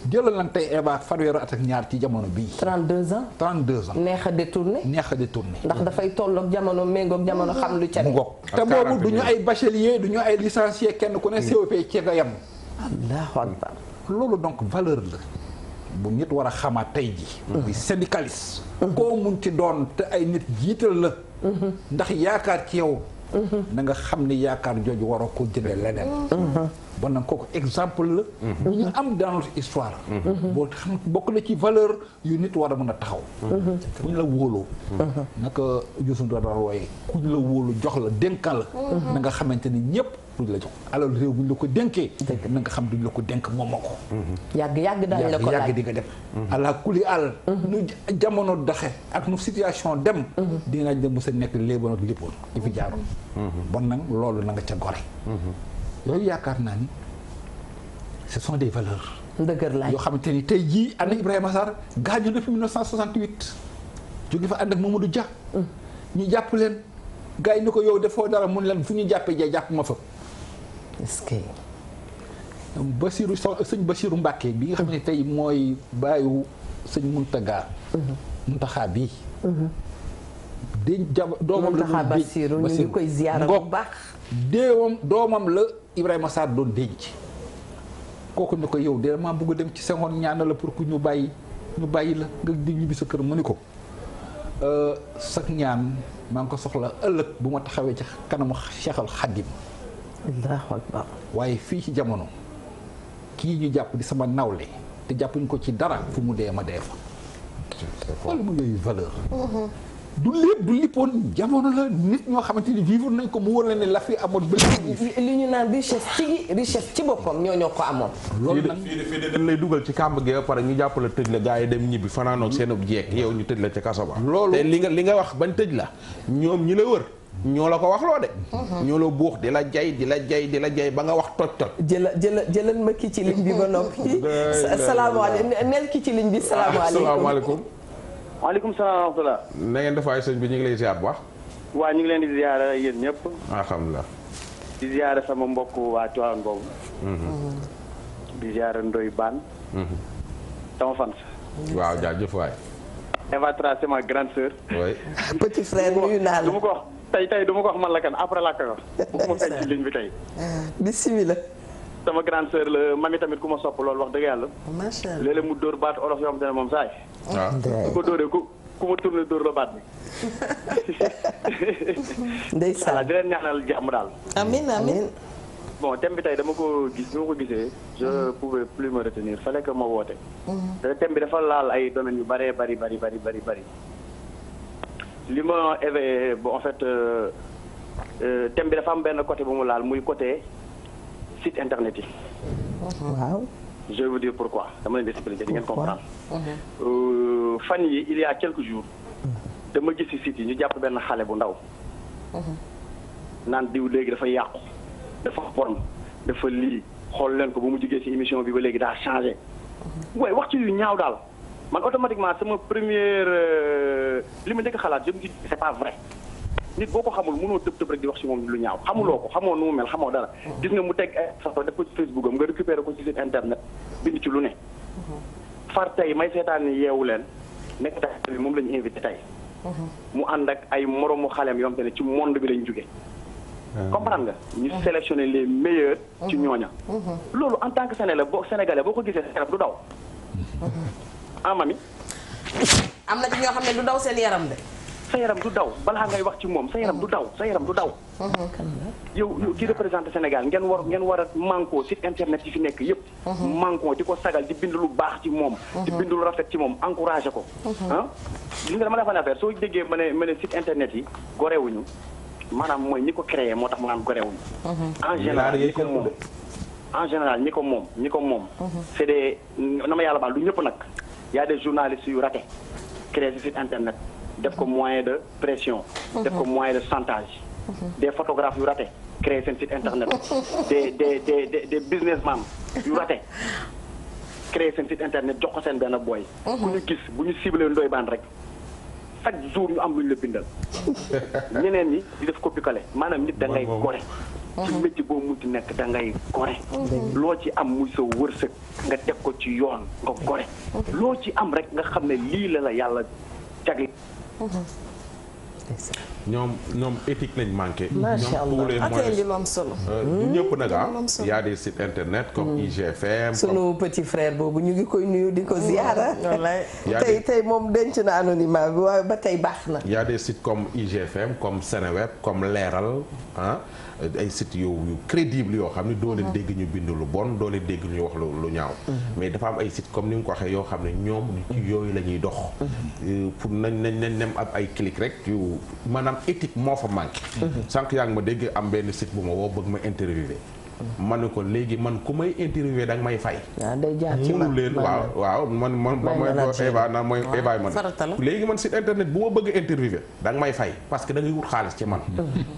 jëlal lan tey Eva fanweeri at ak ñaar ci jamono bii. 32 ans. 32 ans. neex a détourné. neex a détourné. ndax dafay tolloog jamono méngoog jamono xam lu ca ne. te boobu du ñu ay bachelier du ñu ay licencié kenn ku ne COP ci nga yem. Allahu akbar. loolu donc valeur la bu nit war a xamaat tey ji. muy syndicaliste. koo mun ci doon te ay nit jiital la. ndax yaakaar ci yow. na nga xam ni yaakaar jooju waroo ko jëlee leneen. bon nag kooku exemple la. ñu am dans notre histoire. boo xam bokk na ci valeur yu nit war a mën a taxaw. kuñ la wóoloo. naka Youssou Ndour daan wooye kuñ la wóolu jox la dénka la. na nga xamante ni ñëpp duñ la jox alal réew buñ la ko dénkee. na nga xam duñ la ko dénk moom moo ko. yàgg daañu la ko laaj yàgg di nga dem. ala kuli àll. nu jamono doxe ak nu situation dem. di nga dem mos a nekk léeboon ak léppoon di fi jaaroon. bon nag loolu na nga ca gore. yooyu yaakaar naa ni ce sont des valeurs. ndëgër laay yoo xamante ni tey jii ànd ak Ibrahima Sarr gaañu depuis 1968 jóge fa ànd ak Mamadou Dia. ñu jàpp leen gars yi ni ko yow defoo dara mun leen fu ñu jàppee jee jàpp ma fa. est-ce que. Basiru sëñ Basiru Mbàkke bi nga xam ne tey mooy bàyyi sëñ Muntaxa bii. doomam la Muntaxa Basiru ñu ngi koy ziyaara bu baax. doomam la Ibrahima Sarr doon denc kooku ni ko yow de maa bëgg a dem ci Senghor ñaana la pour que ñu bàyyi la nga di ñibbi sa kër mu ni ko sak ñaan maa ngi ko soxla ëllëg bu ma taxawee ci kanamu Cheikhul Khadim. Allahu akbar. waaye fii ci jamono kii ñu jàpp di sama nawle te jàppuñ ko ci dara fu mu dee ma dee fa. loolu mu yooyu valeur. du lépp du lippoon jamono la nit ñoo xamante ni vivre nañ ko mu wóor la ne la fi amoon ba léegi. li ñu naan richesse ci boppam ñoo ko amoon. loolu nag fii de dañ lay dugal ci kàmb gi ba pare ñu jàpp la tëj la gars yi dem ñibbi fanaanoog seen ub jeeg yow ñu tëj la ca kaso ba. loolu te li nga wax bañ tëj la ñoom ñi la wër ñoo la ko wax loo de. ñoo la buux di la jay ba nga wax toj. jëlal ma ki ci ligne bi ba noppi. salaamaaleykum nel ki ci ligne bi salaamaaleykum. waaleykum salaam wa rahmatulah. na ngeen def waay sëñ bi ñu ngi lay ziar bu baax. waa ñu ngi leen di ziar yéen ñëpp. alhamdulilah. di ziar sama mbokk waa Tivaouane boobu. di ziar Ndoye Bane. sama fan. waaw jaajëf waay. Eva Tra c'est ma grande sœur. oui. petit frère nuyu naa la. du ma ko wax tey du ma ko wax man la kan après la ko wax. bu ma fay ci ligne bi tey. bisimilah. sama grande sœur la mami tamit ku ma sopp loolu wax dëgg yàlla. macha allah léeg-léeg mu dóor baat olof yoo xam te ne moom saay. waaw ku ko dóoree ku ma tourné dóor la baat bi. ndeysaan voilà di leen ñaanal jàmm daal. amiin. bon thème bi tey dama ko gis bi ma ko gisee. je pouvais plus me retenir fallait que ma woote. te thème bi dafa laal ay domaines yu bëree bari. li ma éveillé bon en fait thème bi dafa am benn côté bu mu laal muy côté site internet yi. waaw. je vais vous dire pourquoi dama leen di expliquer di ngeen comprendre. fan yi il y a quelques jours. dama gis ci site yi ñu jàpp benn xale bu ndaw. naan diw léegi dafa yàqu. dafa bon dafa lii xool leen ko ba mu jugee ci émission bi ba léegi daa changé. waaye wax ci yu ñaaw daal man automatiquement sama première li ma njëkk a xalaat je me dis c'est pas vrai. nit boo ko xamul mënoo tëb rek di wax ci moom lu ñaaw xamuloo ko xamoo nu mu mel xamoo dara. gis nga mu teg ay photo def ko ci Facebook am nga récupéré ko ci site internet bind ci lu ne. far tey may seetaan ni yeewu leen nekk tax bi moom la ñu invité tey. mu ànd ak ay moromu xaleem yoo xam te ne ci monde bi lañ jóge comprendre nga ñu sélectionné les meilleurs ci ñooña loolu en tant que sénégalais boo ko gisee sa yaram du daw mami am na ci ñoo xam ne du daw seen yaram de sa yaram du daw balaa ngay wax ci moom sa yaram du daw yow ki représenté Sénégal ngeen war a manko site internet yi fi nekk yëpp manko di ko sagal di bind lu baax ci moom di bind lu rafet ci moom encouragé ko gis nga dama la fa affaire soo déggee ma ne site internet yi gorewuñu maanaam mooy ñi ko créé moo tax mu naan gorewuñu en général ñi ko moom c'est des na ma yàlla baal du ñëpp nag y a des journalistes yu raté créé ci site internet def ko moyen de pression def ko moyen de chantage des photographes yu raté créé seen site internet des businessmen yu raté créé seen site internet jox ko seen benn boy ku ñu gis bu ñu ciblé Ndoye Bane rek chaque jour ñu am lu ñu la bindal ñeneen ñi di def copier-coller maanaam nit da ngay gore ci métier boo munti nekk da ngay gore. loo ci am muy sa wërsëg nga teg ko ci yoon nga gore. loo ci am rek nga xam ne lii la yàlla jagle. ñoom éthique lañ manqué. macha allah ñoom solo. ñëpp nag y a des sites internet comme IGFM. sunu petit frère boobu ñu ngi koy nuyu di ko ziara. tey moom denc na anonymat bi waaye ba tey baax na. y a des sites comme IGFM comme Seneweb comme Leeral ay sites yu crédible yoo xam ne doo leen dégg ñu bind lu bon doo leen dégg ñu wax lu ñaaw. mais dafa am ay sites comme ni nga ko waxee yoo xam ne ñoom ci yooyu la ñuy dox. pour nañ nem ab ay clic rek yu maanaam éthique moo fa manqué. sànq yaa ngi ma dégg am benn site bu ma woo bëgg ma interviewé. ma ne ko léegi man ku may interviewé da nga may fay. day jaar ci munu leen waaw man mooy Eva na mooy Eva yi man léegi man site internet bu ma bëgg interviewé da nga may fay parce que da ngay wut xaalis ci man.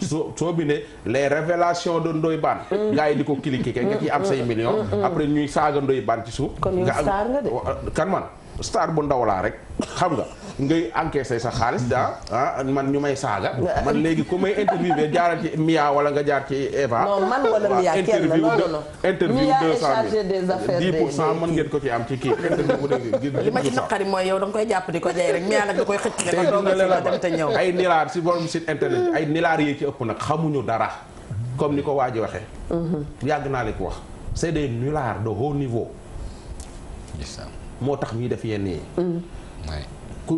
soo bindee les révélations de Ndoye Bane. gars yi di ko cliquer nga ciy am say millions. après ñuy saaga Ndoye Bane ci suuf. kon yow star nga de. kan man star bu ndaw laa rek xam nga. ngay encaissé sa xaalis man ñu may saaga. man léegi ku may interviewé jaaral ci Mia wala nga jaar ci Eva. non man wala Mia kenn la non interview 200 10% mën ngeen ko ci am ci kii. li ma ci naqari mooy yow da nga koy jàpp di ko jaay rek Mia nag da koy xëcc ne ko doog dem te ñëw. ay nilaar si borom site internet ay nilaar yi ci ëpp nag xamuñu dara comme ni ko waa ji waxee. yàgg naa leen ko wax c'est des nullards de haut niveau. moo tax ñuy def yenn yi.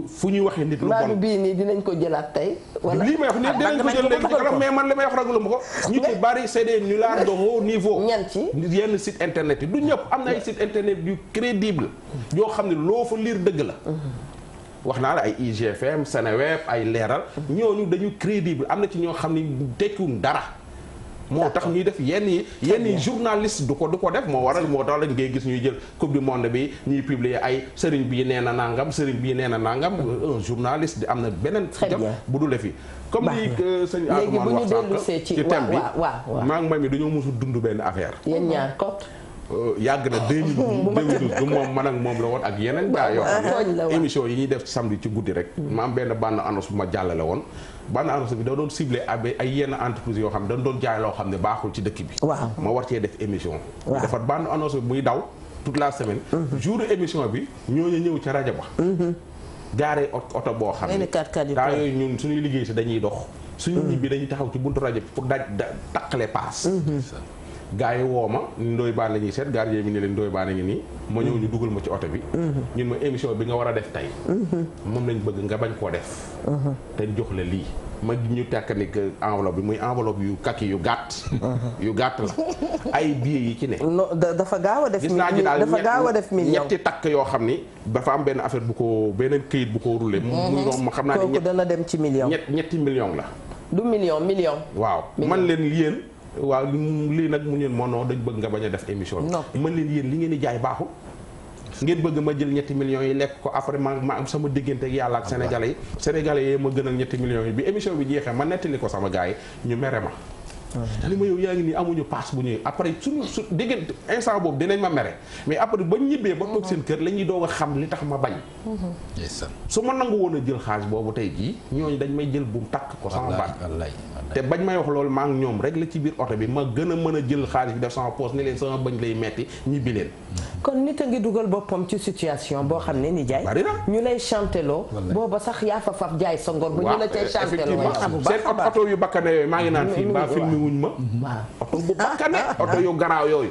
fu ñuy waxee nit lu bon bii nii dinañ ko jëlaat tey. wala lii may wax nii dinañ ko jël léegi ci kanam mais man li may wax ragalu ma ko. ñu ci bari c'est des nullards de haut niveau. ñan ci yenn site internet yi du ñëpp am na ay site internet yu crédible yoo xam ne loo fa liir dëgg la. wax naa la ay IGFM Seneweb ay Leeral. ñooñu dañu crédible am na ci ñoo xam ne tekkiwuñ dara. moo tax ñuy def yenn journaliste du ko def moo waral moo tax lañ ngay gis ñuy jël coupe du monde bi ñuy publier ay sëriñ bii nee na nangam sëriñ bii nee na nangam un journaliste di am na beneen jot bu dul fi comme li sëñ Atoumane wax sànq ci thème bi maa ngi may mi dañoo mosul dund benn affaire yéen ñaar kot yàgg na 2012 du moom man ak moom la woon ak yeneen gaa yoo xam ne émission yi ñuy def samedi ci guddi rek ma am benn bande annonce bu ma jàllale woon bande annonce bi da doon ciblé ay yenn entreprise yoo xam ne dañ doon jaay loo xam ne baaxul ci dëkk bi ma war cee def émission dafa bande annonce bi muy daw toute la semaine jour émission bi ñooñu ñëw ca rajo ba gaaree oto boo xam ne daa yooyu ñun suñuy liggéey si dañuy dox suñu ñibbi dañuy taxaw ci buntu rajo bi pour taqale paas gaa yi woo ma Ndoye Bane la ñuy seet gardien bi ne leen Ndoye Bane a ngi nii ma ñëw ñu dugal ma ci oto bi ñun ma émission bi nga war a def tey moom lañ bëgg nga bañ koo def te jox la lii ma ñu tekk ni que enveloppe bi muy enveloppe yu kaki yu gàtt la ay billets yi ci ne dafa gaaw a def gis naa ji daal dafa gaaw a def million ñetti takk yoo xam ni dafa am benn affaire bu ko beneen këyit bu ko roulé muy noonu ma xam naa kooku dana dem ci million ñetti million la du million waaw man leen yéen waaw lii nag mu ñeen monoo dañ bëgg nga bañ a def émission bi man leen yéen li ngeen di jaay baaxul ngeen bëgg ma jël ñetti millions yi lekk ko après ma am sama diggante ak yàlla ak sénégalais yi ma gënal ñetti millions yi bi émission bi jeexee ma nettali ko sama gars yi ñu mere ma li ma yow yaa ngi nii amuñu paas bu ñëwee après su diggante instant boobu dinañ ma mere mais après ba ñibbee ba toog seen kër la ñuy doog a xam li tax ma bañ su ma nangu woon a jël xaalis boobu tey jii ñooñu dañ may jël bu mu takk ko sama baat te bañ may wax loolu maa ngi ñoom rek la ci biir oto bi ma gën a mën a jël xaalis bi def sama poche ni leen sama bañ lay metti ñibbi leen kon nit a ngi dugal boppam ci situation boo xam ne ni jaay ñu lay chanteloo booba sax yaa fa faf jaay sa ngor ba ñu la cay chanteloo seen oto yu bakkane yooyu maa ngi naan fii mbaa filmé wuñ ma oto bu bakkane oto yu garaaw yooyu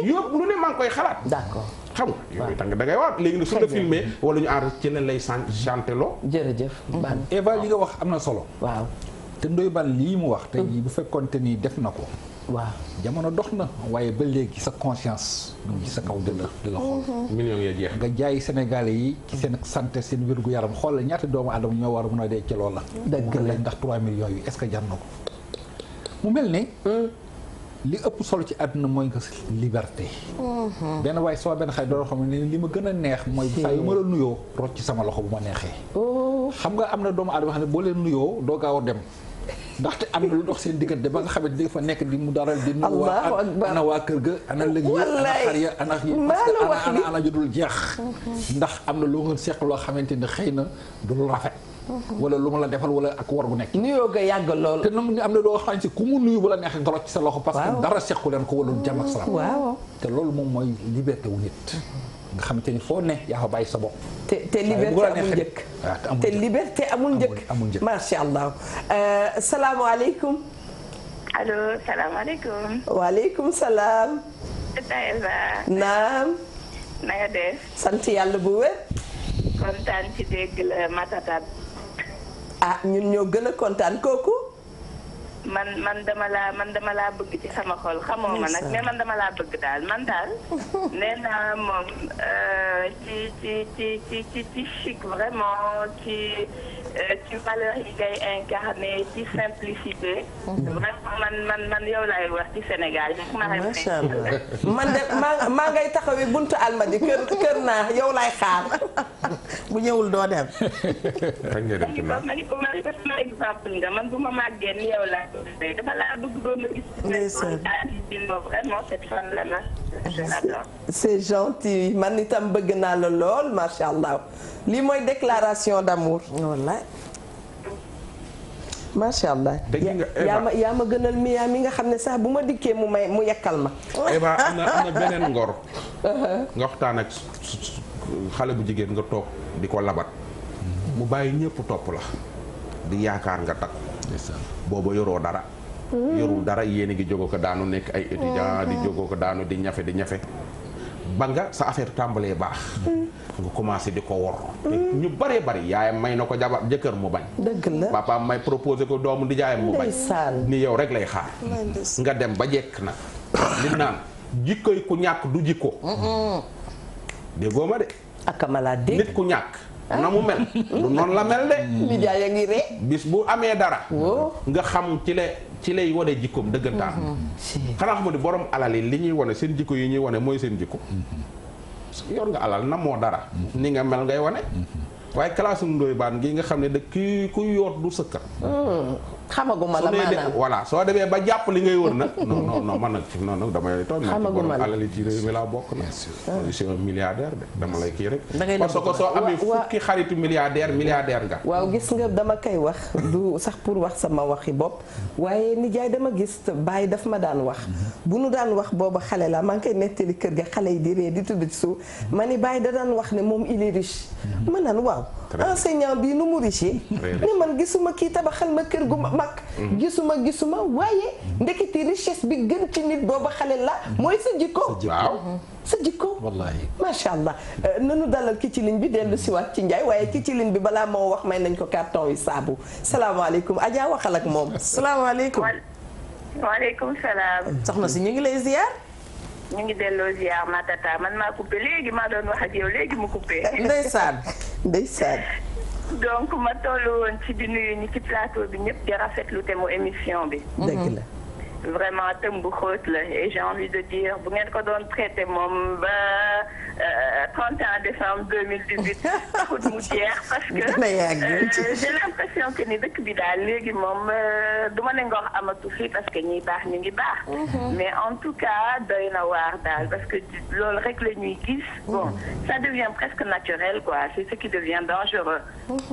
yëpp lu ne maa ngi koy xalaat d'accord xam nga yooyu tàng da ngay waat léegi nag su la filmé wala ñu enregistré ci leen lay chanteloo jërëjëf Eva li nga wax am na solo waaw te Ndoye Bane lii mu wax tey jii bu fekkoonte ni def na ko waaw jamono dox na waaye ba léegi sa conscience mu ngi sa kaw di la xool millions ya jeex nga jaay Sénégalais yi ci seen santé seen wér-gu-yaram xool la ñaata doomu aadama ñoo war a mën a dee ci loolu la dëgg la ndax 3 millions yi est-ce que jar na ko mu mel ne li ëpp solo ci àdduna mooy nga liberté benn waaye sama benn xay doon xam ne li ma gën a neex mooy saa yu ma la nuyoo rocc ci sama loxo bu ma neexee xam nga am na doomu aadama xam ne boo leen nuyoo doo gaaw a dem ndaxte am na lu dox seen diggante ba nga xam ne di fa nekk di mu daral di nuyu ana waa kër ga ana lëg yi ana xar ya ana ana judul jeex ndax am na loo nga seq loo xamante ne xëy na du lu rafet wala lu ma la defal wala ak war gu nekk. nuyoo ga yàgg lool. te nag am na doo xam si ku mu nuyu bu la neexee nga rocc sa loxo. parce que dara sequ leen ko wala jàmm ak salaam. waaw te loolu moom mooy liberté wu nit. nga xamante ni foo ne yaa fa bàyyi sa bopp. te liberté amul njëkk. te liberté amul njëkk. amul njëkk macha allah. salaamaaleykum. allo salaamaaleykum. waaleykum salaam. naam. na nga def. sant yàlla bu wér. kontaan ci dégg la Matata. ah ñun ñoo gën a kontaan kooku. man dama laa bëgg ci sama xol xamoo ma nag mais man dama laa bëgg daal man daal nee naa moom ci chic vraiment ci valeur yi ngay incarné ci simplicité. vraiment man yow laay wax ci Sénégal. macha allah man de maa ngay taxawee buntu Almadi kër naa yow laay xaar bu ñëwul doo dem. kañ ngay dem ci naan ma ni ko exemple nga man bu ma màggee ni yow laa dafa laa bëgg doon ma gis. vraiment cette femme là c'est gentil man itam bëgg naa la lool macha allah lii mooy déclaration d'amour. wallaay. macha allah. yaa ma gënal miyaa mi nga xam ne sax bu ma dikkee mu yekkal ma. Eva am na beneen ngor. nga waxtaan ak xale bu jigéen nga toog di ko labat. mu bàyyi ñëpp topp la. di yaakaar nga takk. booba yoroo dara. yorul dara yéen a ngi jógoo ko daanu nekk ay étudiant di jógoo ko daanu di ñafe. ba nga sa affaire tàmbalee baax. nga commencé di ko wor. te ñu bëree bëri yaayam may na ko jabar jëkkër mu bañ. dëgg la papaam may proposé ko doomu di jaayam mu bañ. ni yow rek lay xaar. nga dem ba jekk na. li naan jikkoy ku ñàkk du jikko. déggoo ma de. akamala dégg nit ku ñàkk. na mu mel. du noonu la mel de. Lidia yaa ngi ree. bis bu amee dara. nga xam ci lay wane jikkoom dëggantaan. xanaa xam ne borom alal yi li ñuy wane seen jikko yi ñuy wane mooy seen jikko. yor nga alal na moo dara. ni nga mel ngay wane. waaye classe ndoy baan gi nga xam ne da kii ku yoot du sëkka. xamaguma la maanaam voilà soo demee ba jàpp li ngay wër nag. non man nag non damay toog. xamaguma la alal yi ci réew mi laa bokk na. je suis un milliardaire de dama lay kii rek. parce que soo amee fukki xaritu milliardaire nga. waaw gis nga dama koy wax du sax pour wax sama waxi bopp. waaye nijaay dama gis bàyyi daf ma daan wax. bu nu daan wax booba xale la maa ngi koy nettali kër ga xale yi di ree di tudd ci suuf. ma ni bàyyi da daan wax ne moom il est riche. ma naan waaw. enseignant bii nu mu riche. ne man gisuma kii tabaxal ma kër gu mag. gisuma waaye ndeketi richesse bi gën ci nit booba xale la mooy sa jikko. waaw sa jikko. wallaahi macha allah nanu dalal ki ci ligne bi dellu siwaat ci Ndiaye waaye ki ci ligne bi balaa moo wax may nañ ko carton yu saabu salaamaaleykum Adja waxal ak moom. salaamaaleykum. waaleykum salaam. soxna si ñu ngi lay ziar. ñu ngi delloo ziar Matata man maa coupé léegi maa doon wax ak yow léegi mu coupé. ndeysaan. donc ma tollu woon ci di nuyu ñi ci plateau bi ñëpp di rafetlu te mu émission bi. dëgg la. vraiment thème bu xóot la et j'ai envie de dire bu ngeen ko doon traité moom ba 31 décembre 2018 taxut mu jeex parce que j'ai l'impression que ni dëkk bi daal léegi moom du ma ne ngor amatu fi parce que ñi baax ñu ngi baax. mais en tout cas doy na waar daal parce que loolu rek la ñuy gis. bon ça devient presque naturel quoi c'est ce qui devient dangereux.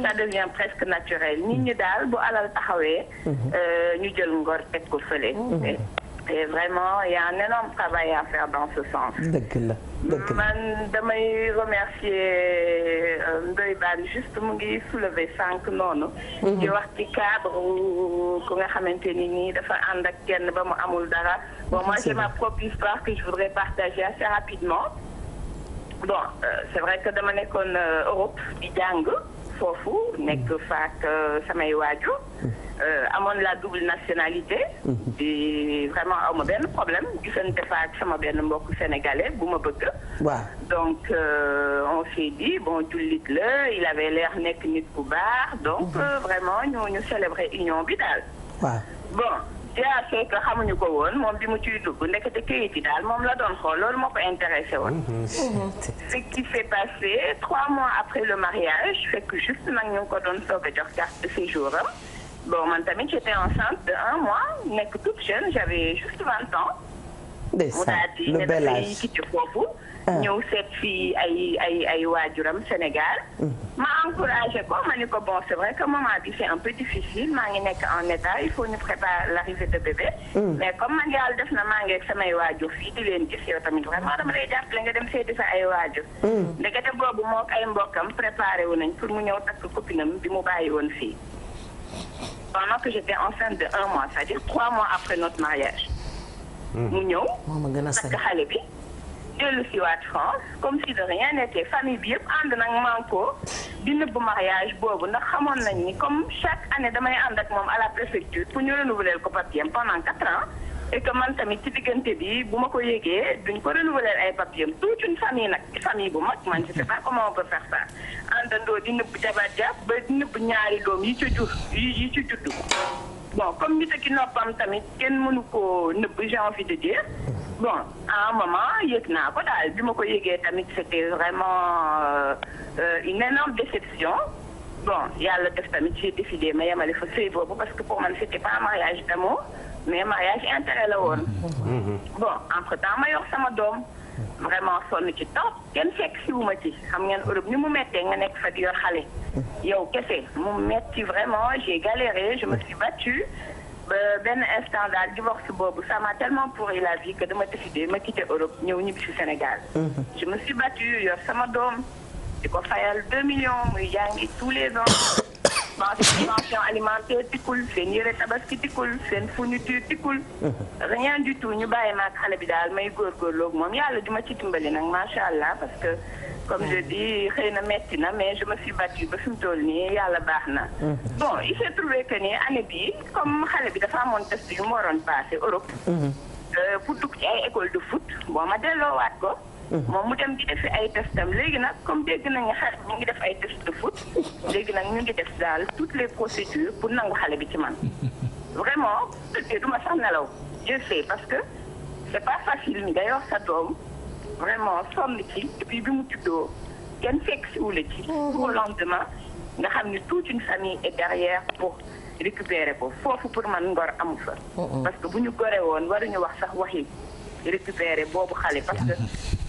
ça devient presque naturel nit ñi daal bu alal taxawee. ñu jël ngor teg ko fële. Et vraiment il y a un énorme travail à faire dans ce sens. dëgg la. man damay remercier Ndoye Bane juste mu ngi soulever sànq noonu. di wax ci cadre ku nga xamante ni nii dafa ànd ak kenn ba mu amul dara. bon moi j'ai ma propre histoire que je voudrais partager assez rapidement. bon c'est vrai que dama nekkoon Europe di jàng foofu nekk faak samay waajur. amoon la double nationalité. di vraiment aw ma benn problème gisante fa ak sama benn mbokk sénégalais bu ma bëgg. waaw donc on s'est dit bon jullit la il avait l'air nekk nit bu baax donc vraiment ñu célébrer union bi daal. waaw bon déjà c'est que xamuñu ko woon moom bi mu ciy dugg ndekete kayit yi daal moom la doon xool loolu moo ko intéressé woon. ce qui s'est passé 3 mois après le mariage fekk juste nag ñu ngi ko doon soog a jox carte de séjour am. bon man tamit j'étais enceinte de 1 mois nekk toute jeune j'avais juste 20 ans mu daal di ne dafay quitté foofu ñëw seet fii ay waajuram Sénégal ma encouragé ko ma ni ko bon c'est vrai que moment bi c'est un peu difficile maa ngi nekk en état il faut ñu préparer l'arrivée de bébé mais comme man yàlla def na maa ngi ak samay waajur fii di leen gis yow tamit vraiment dama lay jàppale nga dem seeti sa ay waajur ndekete boobu moo ay mbokkam préparé wu nañ pour mu ñëw takk copinam bi mu bàyyi woon fii pendant que j'étais enceinte de 1 mois c'est-à-dire 3 mois après notre mariage mu ñëw takk xale bi dellu si waat France comme si de rien n'était famille bi yëpp ànd nag manko di nëbb mariage boobu ndax xamoon nañ ni comme chaque année damay ànd ak moom à la préfecture pour ñu renouveler ko papier pendant 4 ans et que man tamit ci diggante bi bu ma ko yégee duñ ko renouveler ay papier toute une famille nag famille bu mag man je sais pas comment on peut faire ça àndandoo di nëbb jabar jàpp ba di nëbb ñaari doom yi ci jur yi ci juddu bon comme nit ki noppam tamit kenn mënu ko nëbb j'ai envie de dire bon à un moment yëg naa ko daal bi ma ko yëgee tamit c'était vraiment une énorme déception bon yàlla def tamit j'ai décidé ma yemale fa sëy boobu parce que pour man c'était pas un mariage d'amour mais mariage intérêt la woon bon entre temps ma yor sama doom vraiment sonn ci trop kenn fekk si wu ma ci xam ngeen Europe ni mu mettee nga nekk fa di yor xale yow kese mu metti vraiment j'ai galéré je me suis battue benn instant daal divorce boobu ça m'a tellement pourri la vie que dama décidé ma quitter Europe ñëw ñibbi si Sénégal je me suis battue yor sama doom di ko fayal 2 millions muy jàngi tous les ans pension alimentaire tikkul seen yëre tabaski tikkul seen fourniture tikkul rien du tout ñu bàyyi ma ak xale bi daal may góorgóorloog moom yàlla di ma ci dimbali nag macha allah parce que comme je dis xëy na metti na mais je me suis battue ba fi mu toll nii yàlla baax na bon il s'est trouvé que ni année bii comme xale bi dafa amoon test yu mu waroon passé Europe pour dugg ci ay école de foot bon ma delloowaat ko moom mu dem di defi ay testam léegi nag comme dégg nañu xale ñu ngi def ay test de foot léegi nag ñu ngi def daal toutes les procédures pour nangu xale bi ci man vraiment du ma sax nelaw je sais parce que c'est pas facile ni nga yor sa doom vraiment sonn ci et puis bi mu juddoo kenn fekk si wula ci pour le lendemain nga xam ni toute une famille est derrière pour récupérer ko foofu pour man ngor amu fa parce que bu ñu gore woon waruñu wax sax waxi récupérer boobu xale parce que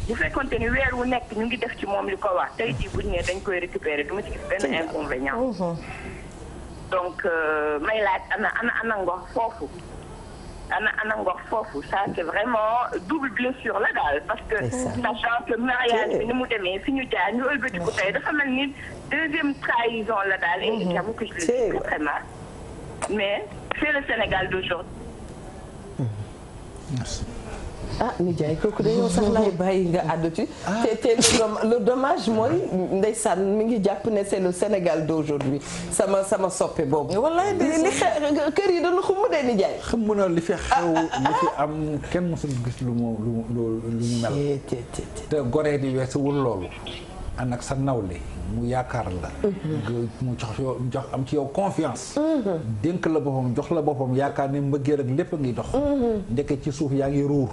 bu fekkonte ni weer wu nekk ñu ngi def ci moom li ko wax tey jii buñ ne dañ koy récupérer du ma ci gis benn inconvénient donc may laaj ana ngor foofu ana ngor foofu ça c'est vraiment double blessure la daal parce que sachant que mariage bi ni mu demee fi ñu jaar ñu ëlbati ko tey dafa mel ni deuxième trahison la daal et j'avoue que je le dis très mal mais c'est le Sénégal d'aujourd'hui. ah nijaay kooku de yow sax laay bàyyi nga àddu ci te le dommage mooy ndeysaan mi ngi jàpp ne c'est le Sénégal d'aujourd'hui sama soppe boobu wallaay li kër yi dañu xumb de nijaay xam na li fi xew li fi am kenn mësul gis lu mu mel te goree di weesuwul loolu ànd ak sa nawle mu yaakaar la mu jox am ci yow confiance dénk la boppam jox la boppam yaakaar ne mbëggeel ak lépp a ngi dox ndeke ci suuf yaa ngi ruur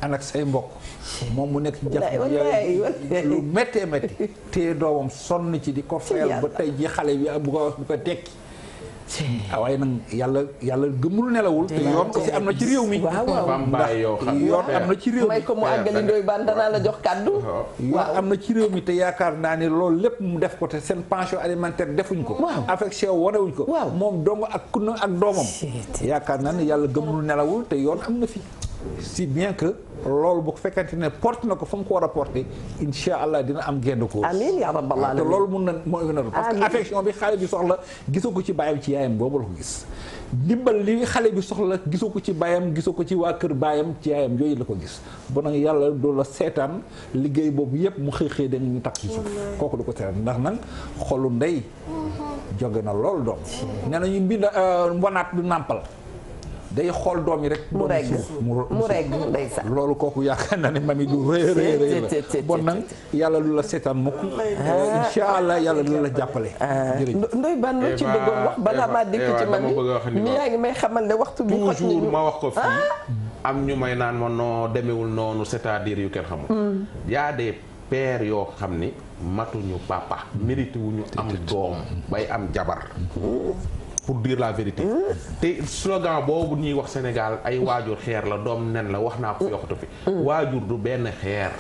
ànd ak say mbokk moom mu nekk ci jafe lu méttee métti te doomam sonn ci di ko fayal ba tey ji xale bi bu ko tekki waaye nag yàlla gëmul nelawul te yoon aussi am na ci réew mi yoon am na ci réew mi may ko mu àggali ndoy baan danaa la jox kàddu yoon am na ci réew mi te yaakaar naa ne loolu lépp mu def ko te seen pension alimentaire defuñ ko affection wanewuñ ko moom dong ak kunna ak doomam yaakaar naa ne yàlla gëmul nelawul te yoon am na fi si bien que loolu bu fekkante ne porte na ko fa mu ko war a porter incha allah dina am génn ko. amiin yaa rabbal aalamiin te loolu mun na mooy gën a parce que affection bi xale bi soxla gisoo ko ci baayam ci yaayam boobu la ko gis. ndimbal li xale bi soxla gisoo ko ci baayam gisoo ko ci waa kër baayam ci yaayam yooyu la ko gis bon nag yàlla doo la seetaan liggéey boobu yëpp mu xëy dañu ñu takk ci suuf kooku du ko seetaan ndax nag xolu ndey jóge na loolu doom nee na ñu mbind wanaat du nàmpal. day xool doom yi rek. mu regg ndeysaan loolu kooku yaakaar naa ne mami du rëy la bon nag yàlla lu la seetaan mukk incha allah yàlla lu la jàppale. jërëjëf ndoy ban lu ci bëggoon wax balaa maa dikk ci man ni yaa ngi may xamal ne waxtu bi. toujours ma wax ko fii am ñu may naan ma noo demewul noonu c'est-à-dire yu kenn xamul. y a des pères yoo xam ni matuñu papa mérite wuñu am doom bay am jabar. pour dire la vérité. te slogan boobu ñuy wax Sénégal ay waajur xeer la doom nen la wax naa ko fi yokkatu fi. waajur du benn xeer.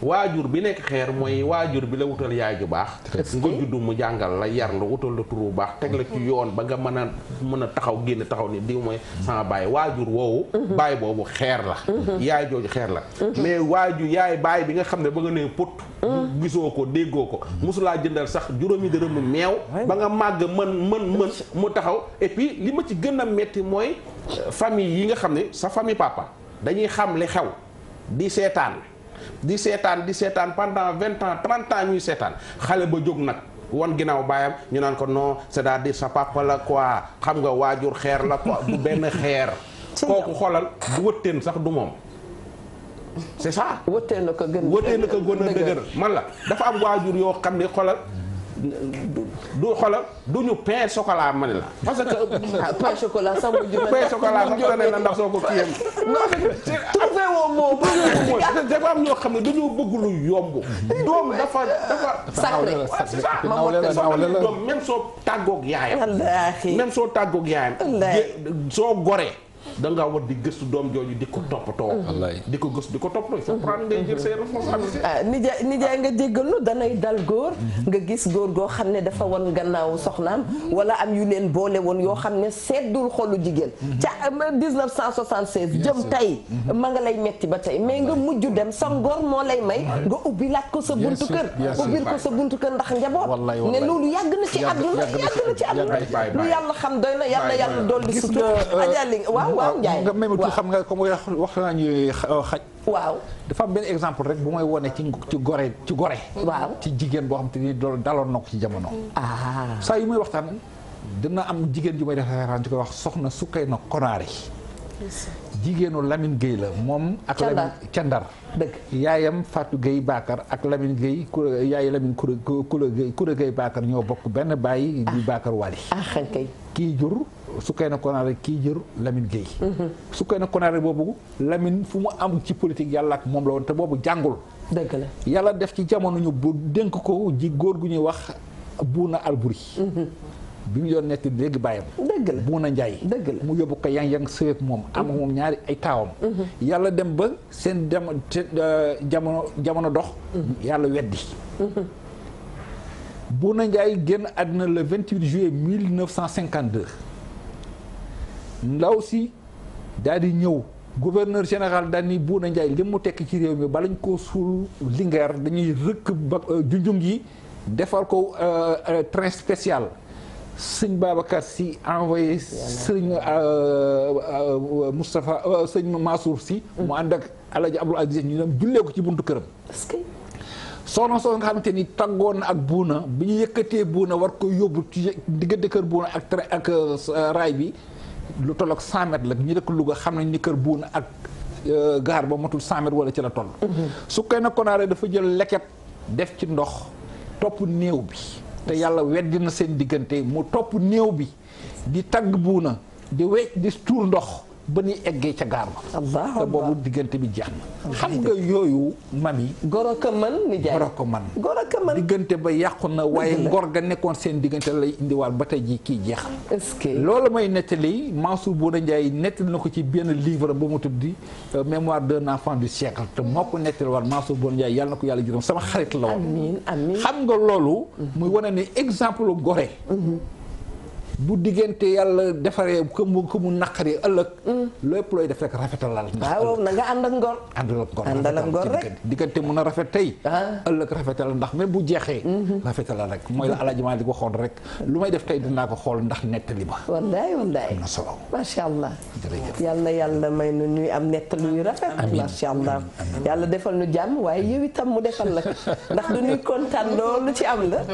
waajur bi nekk xeer mooy waajur bi la wutal yaay ju baax. nga juddu mu jàngal la yar la wutal la tur bu baax teg la ci yoon ba nga mën a taxaw génn taxaw ni diw mooy sama baay waajur woowu. baay boobu xeer la. yaay jooju xeer la. mais waajur yaay baay bi nga xam ne ba nga nee pot. gisoo ko déggoo ko. mosulaa jëndal sax juróomi dërëmu meew. ba nga màgg mën mu taxaw et puis li ma ci gën a metti mooy famille yi nga xam ne sa famille papa dañuy xam li xew di seetaan pendant 20 ans 30 ans ñuy seetaan xale ba jóg nag wan ginnaaw baayam ñu naan ko non c'est-à-dire sa papa la quoi xam nga waajur xeer la quoi du benn xeer kooku xoolal du wëtteen sax du moom c'est ça wëttee na ko gën a dëgër man la dafa am waajur yoo xam ne xoolal du xoolal du ñu pain chocolat man la parce que pain chocolat sax mu pain chocolat sax tane na ndax soo ko kiyam trouvé woo moom dafa am ñoo xam ne dañoo bëgg lu yomb doom dafa sacré doom même soo tàggoog yaayam soo goree da ngaa war di gëstu doom jooju di ko toppatoo. di ko gëstu di ko toppatoo il faut prendre ngay jël say responsabilité. nijaay nga jéggalu danay dal góor. nga gis góor goo xam ne dafa wan gannaaw soxnaam. wala am yu leen boole woon yoo xam ne seddul xolu jigéen. ca 1976 jëm tey. ma nga lay metti ba tey mais nga mujj dem sa ngor moo lay may. nga ubbi laaj ko sa buntu kër. ubbil ko sa buntu kër ndax njaboot. ne loolu yàgg na ci àdduna lu yàlla xam doy na yàlla dolli sutura. waaw Ndiaye nga même xam nga comme wax nañu xaj. waaw dafa am benn exemple rek bu may wone ci gore. waaw ci jigéen boo xam te ni daloon na ko ci jamono. saa yu muy waxtaan dina am jigéen ju may def référence di ko wax soxna Sukayna Konaare. jigéenu Lamine Gueye la moom. ak Lamine ca Ndar. dëgg yaayam Fatou Gueye Bakar ak Lamine Gueye yaayu Lamine Koura Gueye Bakar ñoo bokk benn baay. di Bakar Wali. kay kii jur. Sukayna Konaare kii jër Lamine Gueye. Sukayna Konaare boobu Lamine fu mu am ci politique yàlla ak moom la woon te boobu jàngul. dëgg la yàlla def ci jamono ñu bu dénk ko ji góor gu ñuy wax Buuna Alburi. bi mu yoon nekk léegi bàyyam. dëgg la Buuna Njaay. dëgg la mu yóbbu ko yang sëweeg moom. am moom ñaari ay taawam. yàlla dem ba seen jamono dox. yàlla weddi. Buuna Njaay génn àddina le 28 juillet 1952. ndaw si daal di ñëw gouverneur général daal ni Buuna Njaay li mu tekk ci réew mi balañ koo suul Linguère dañuy rëkk ba junjung yi defal ko train spécial sëñ Babacar Sy envoyé sëñ Moustapha sëñ Mansour Sy mu ànd ak Alaaji Abdou Aziz ñu dem jullee ko ci buntu këram. soxna soo nga xamante ni tàggoon ak Buuna bi ñu yëkkatee Buuna war ko yóbbu ci diggante kër Buuna ak train ak raay bi lu toll ak 100 mètres la ñu dëkk Louga xam nañ ni kër Buuna ak gaar ba matul 100 mètres wala ci la toll. Sukayna Konaare dafa jël leket def ci ndox topp néew bi te yàlla weddi na seen diggante mu topp néew bi di tagg Buuna di wecc di tuur ndox ba ni eggee ca gaar ba. te boobu diggante bi jeex na. xam nga yooyu mami. goro ko mën ni jaay goro ko mën diggante ba yàqu na waaye ngor ga nekkoon seen diggante lay indiwaat ba tey jii kii jeexal. est-ce que loolu may nettali Mansour Bouna Ndiaye nettali na ko ci benn livre ba mu tuddi mémoire d'un enfant du siècle te moo ko nettali waat Mansour Bouna Ndiaye yàlla na ko yàlla juróom sama xarit la woon. amiin amiin xam nga loolu. muy wane ne exemple gore. bu diggante yàlla defaree ko mu naqari ëllëg. lépp looy def rek rafetalal. waaw na nga ànd ak ngor. àndal ak ngor rek diggante mun a rafet tey. ëllëg rafetalal ndax même bu jeexee. rafetalal rek mooy la Alaaji Maalik waxoon rek lu may def tey dinaa ko xool ndax nettali ba. wallaay am na solo. macha allah. yal na yàlla may nu ñuy am nettali yu rafet. macha allah yàlla defal nu jàmm waaye yow itam mu defal la ndax du ñuy kontaan loolu ci am la.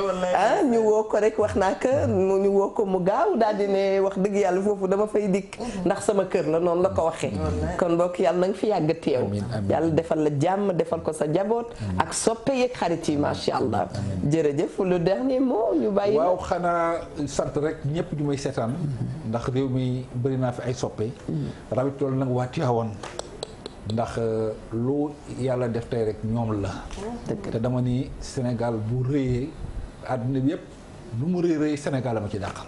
ñu woo ko rek wax naa que ñu woo ko mu gaaw daal di ne wax dëgg yàlla foofu dama fay dikk ndax sama kër la noonu la ko waxee kon mbokk yàlla na nga fi yàgg teew yàlla defal la jàmm defal ko sa jaboot ak soppe yeeg xarit yi macha allah jërëjëf le dernier mot ñu bàyyi waaw xanaa sant rek ñëpp ñu may seetaan ndax réew mi bëri naa fi ay soppe rawitool nag waa Tivaouane ndax lu yàlla def tey rek ñoom la te dama ni Sénégal bu rëyee àdduna bi yëpp lu mu rëy rëy Sénégal la ma ci dàqal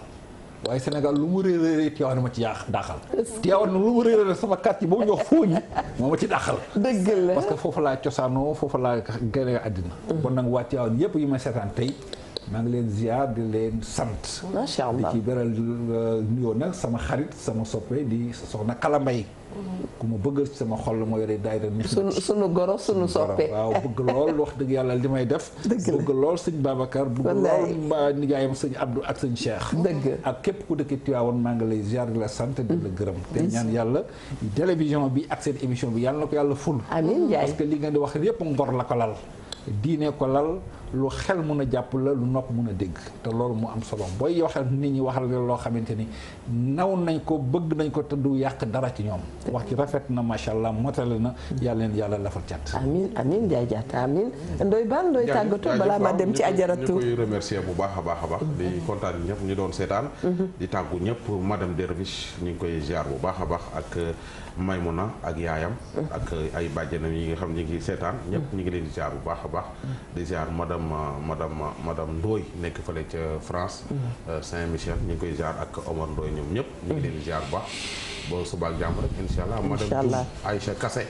waaye Sénégal lu mu réeréer Tivaouane ma ci daaxal Tivaouane lu mu réeréer sama quartier boobu ñu wax Fooñi moo ma ci daaxal dëgg la parce que foofu laa cosaanoo foofu laa gënee àddina kon nag waa Tivaouane yëpp yi ma seetaan tey maa ngi leen ziar di leen sant. macha allah di ci beral nuyoo nag sama xarit sama soppe di soxna Kala Mbaye ku ma bëgg sama xol moo yore daayira sunu goro sunu soppe waaw bëgg lool wax dëgg yàlla li may def. bëgg lool sëñ Babacar. bëgg lool mbaa nijaayam sëñ Abdou ak sëñ Cheikh. dëgg ak képp ku dëkk Tivaouane maa ngi lay ziar di la sant di la gërëm. te ñaan yàlla télévision bi ak seen émission bi yàlla na ko yàlla ful. amiin Ndiaye parce que li ngeen di wax yëpp ngor la ko lal. diine ko lal lu xel mun a jàpp la lu nopp mun a dégg te loolu mu am solo booy waxal nit ñi waxal loo xamante ni naw nañ ko bëgg nañ ko te du yàq dara ci ñoom wax ci rafet na macha allah motale na yàlla leen yàlla lafal cat. amiin amiin Ndiaye Diatta amiin. Ndoye Bane Ndoye tàggatoo balaa ma dem ci ajaratu. ñu koy remercier bu baax a baax a baax. di kontaan ñëpp ñu doon seetaan. di tàggu ñëpp madame Derviche ñu ngi koy ziar bu baax a baax ak. Maymuna ak yaayam ak ay bàjjenam yi nga xam ñi ngi seetaan ñëpp ñu ngi leen di ziar bu baax a baax di ziar madame Ndoye nekk fële ca France Saint-Michel ñu ngi koy ziar ak Omar Ndoye ñoom ñëpp ñu ngi leen di ziar bu baax ba suba ak jàmm rek incha allah madame Dioum Aïcha Kassé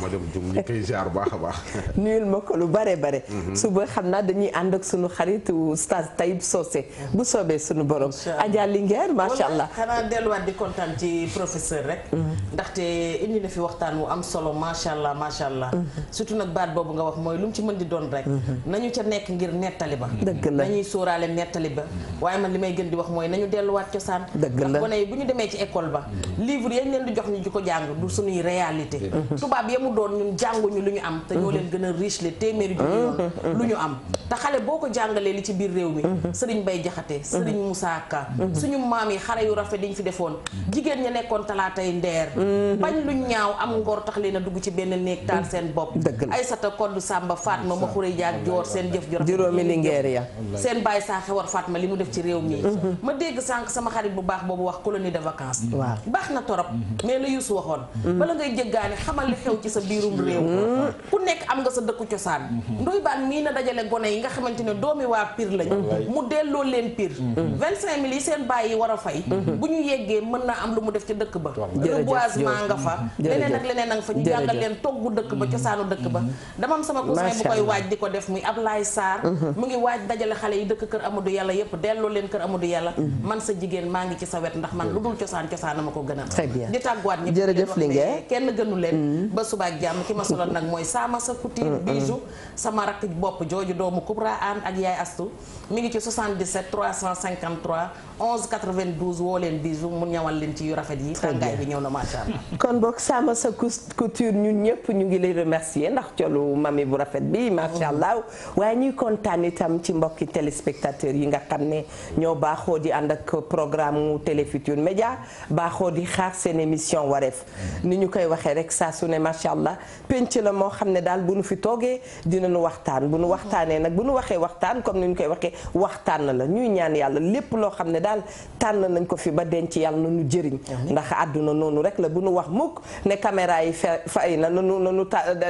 madame Dioum ñu koy ziar bu baax a baax nuyul ma ko lu bare bare suba xam naa dañuy ànd ak sunu xarit Oustaz Taïb Socé bu soobee sunu borom Adja Linguère macha allah xanaa delluwaat di kontaan ci professeur rek ndaxte indi na fi waxtaan wu am solo macha allah macha allah surtout nag baat boobu nga wax mooy lu mu ci mën di doon rek nañu ca nekk ngir nettali ba dëgg la nañuy sóoraale nettali ba waaye man li may gën di wax mooy nañu delluwaat cosaan dëgg la ndax gone yi bu ñu demee ci école ba livre yañ leen di jox ñu di ko jàng du suñuy réalité tubaab ya mu doon ñun jànguñu lu ñu am te ñoo leen gën a riche le téeméeri junni yoon lu ñu am te xale boo ko jàngalee li ci biir réew mi Serigne Bay Jaxate Serigne Moussa Ka suñu maam yi xare yu rafet diñ fi defoon jigéen ña nekkoon talaatay ndeer bañ lu ñaaw am ngor tax leen a dugg ci benn néeg taal seen bopp Aysata Koddu Samba Fatma ma xuree jaag joor seen jëf ju rafet juróomi Linguère ya seen bàyyi saa xewar Fatma li mu def ci réew mi ma dégg sànq sama xarit bu baax boobu wax colonie de vacances baax na torop mais la Youssou waxoon bala ngay jéggaani xamal li xew ci sa biirum réew ku nekk am nga sa dëkku cosaan Ndoye Bane mii na dajale gone yi nga xamante ne doomi waa Pire lañu mu delloo leen Pire 25 000 yi seen bàyyi war a fay bu ñu yeggee mën naa am lu mu def ci dëkk ba reboisement nga fa leneen ak leneen a nga fa ñu jàngal leen toggu dëkk ba cosaanu dëkk ba dama am sama cousin bu koy waaj di ko def muy Ablaye Sarr mu ngi waaj dajale xale yi dëkk kër Amadou Yàlla yépp delloo leen kër Amadou Yàlla man sa jigéen maa ngi ci sa wet ndax man lu dul cosaan ma ko gënal di tàgguwaat ñëpp jërëjëf Linguère kenn gënu leen ba suba ak jàmm ki ma solal nag mooy sama sa couture bijou sama rakk bopp jooju doomu Kubra Anne ak yaay Astu mi ngi ci 77 353 11 92 woo leen bijou mu ñawal leen ci yu rafet yi tàngaay bi ñëw na macha allah kon boog sama sa couture ñun ñëpp ñu ngi lay remercier ndax colu mami bu rafet bi macha allah waaye ñuy kontaan itam ci mbokki téléspectateurs yi nga xam ne ñoo baaxoo di ànd ak programme mu Télé Futurs Médias baaxoo di xaar seen émission wareef ni ñu koy waxee rek saa su ne macha allah penc la moo xam ne daal bu nu fi toogee dinañu waxtaan bu nu waxtaanee nag bu nu waxee waxtaan comme ni ñu koy waxee waxtaan la ñuy ñaan yàlla lépp loo xam ne daal tànn nañ ko fi ba denc yàlla na nu jëriñ ndax àdduna noonu rek la bu nu wax mukk ne caméra yi fay na nanu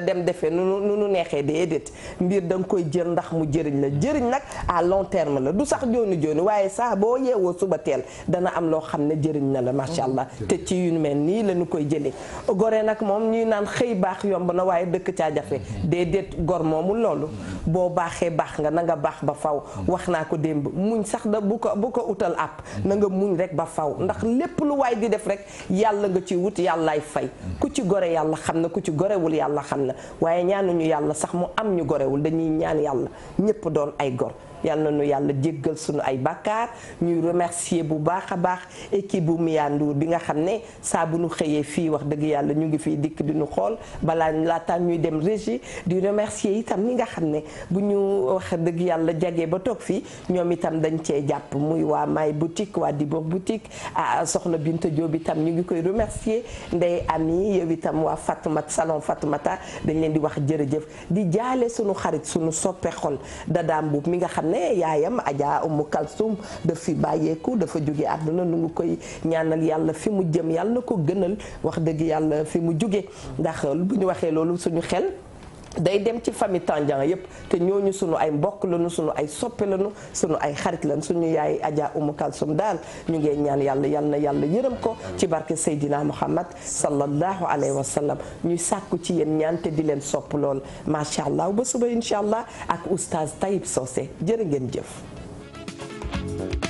dem defee nu neexee déedéet mbir da nga koy jël ndax mu jëriñ la jëriñ nag à long terme la du sax jooni jooni waaye sax boo yeewoo suba teel dana am loo xam ne jëriñ na la macha allah te ci yu mel nii la ñu koy jëlee gore nag moom ñuy naan xëy baax yomb na waaye dëkk caa jafe déedéet gor moomu loolu boo baaxee baax nga na nga baax ba faw wax naa ko démb muñ sax da bu ko utal àpp na nga muñ rek ba faw ndax lépp lu waay di def rek yàlla nga ci wut yàllaay fay ku ci gore yàlla xam na ku ci gorewul yàlla xam na waaye ñaanuñu yàlla sax mu am ñu gorewul dañuy ñaan yàlla ñépp doon ay gor yàlla na nu yàlla jéggal suñu ay bàkkaar ñuy remercier bu baax a baax équipe bu Mia Ndour bi nga xam ne saa bu nu xëyee fii wax dëgg yàlla ñu ngi fii dikk di ñu xool balaa laataan ñuy dem régie di remercier itam ñi nga xam ne bu ñu wax dëgg yàlla jagee ba toog fii ñoom itam dañ cee jàpp muy waa May boutique waa Dibor boutique soxna Binta Diop itam ñu ngi koy remercier Ndey Ami yow itam waa Fatoumata salon Fatoumata dañ leen di wax jërëjëf di jaale suñu xarit suñu soppe xol dadaam buub mi nga xam yaayam Adja Umu Kalsum daf fi bàyyeeku dafa jóge àdduna nu ngi koy ñaanal yàlla fi mu jëm yàlla na ko gënal wax dëgg yàlla fi mu jóge ndax bu ñu waxee loolu suñu xel day dem ci famille Tandian yëpp te ñooñu sunu ay mbokk lañu sunu ay soppe lañu sunu ay xarit lañu suñu yaay Adja Umu Kalsum daal ñu ngi ñaan yàlla yal na yàlla yërëm ko ci barke Seydina Muhammad sallallahu alayhi wa sallam ñuy sàkku ci yéen ñaan te di leen sopp lool macha allah ba suba incha allah ak oustaz Taïb Socé jërë ngeen jëf.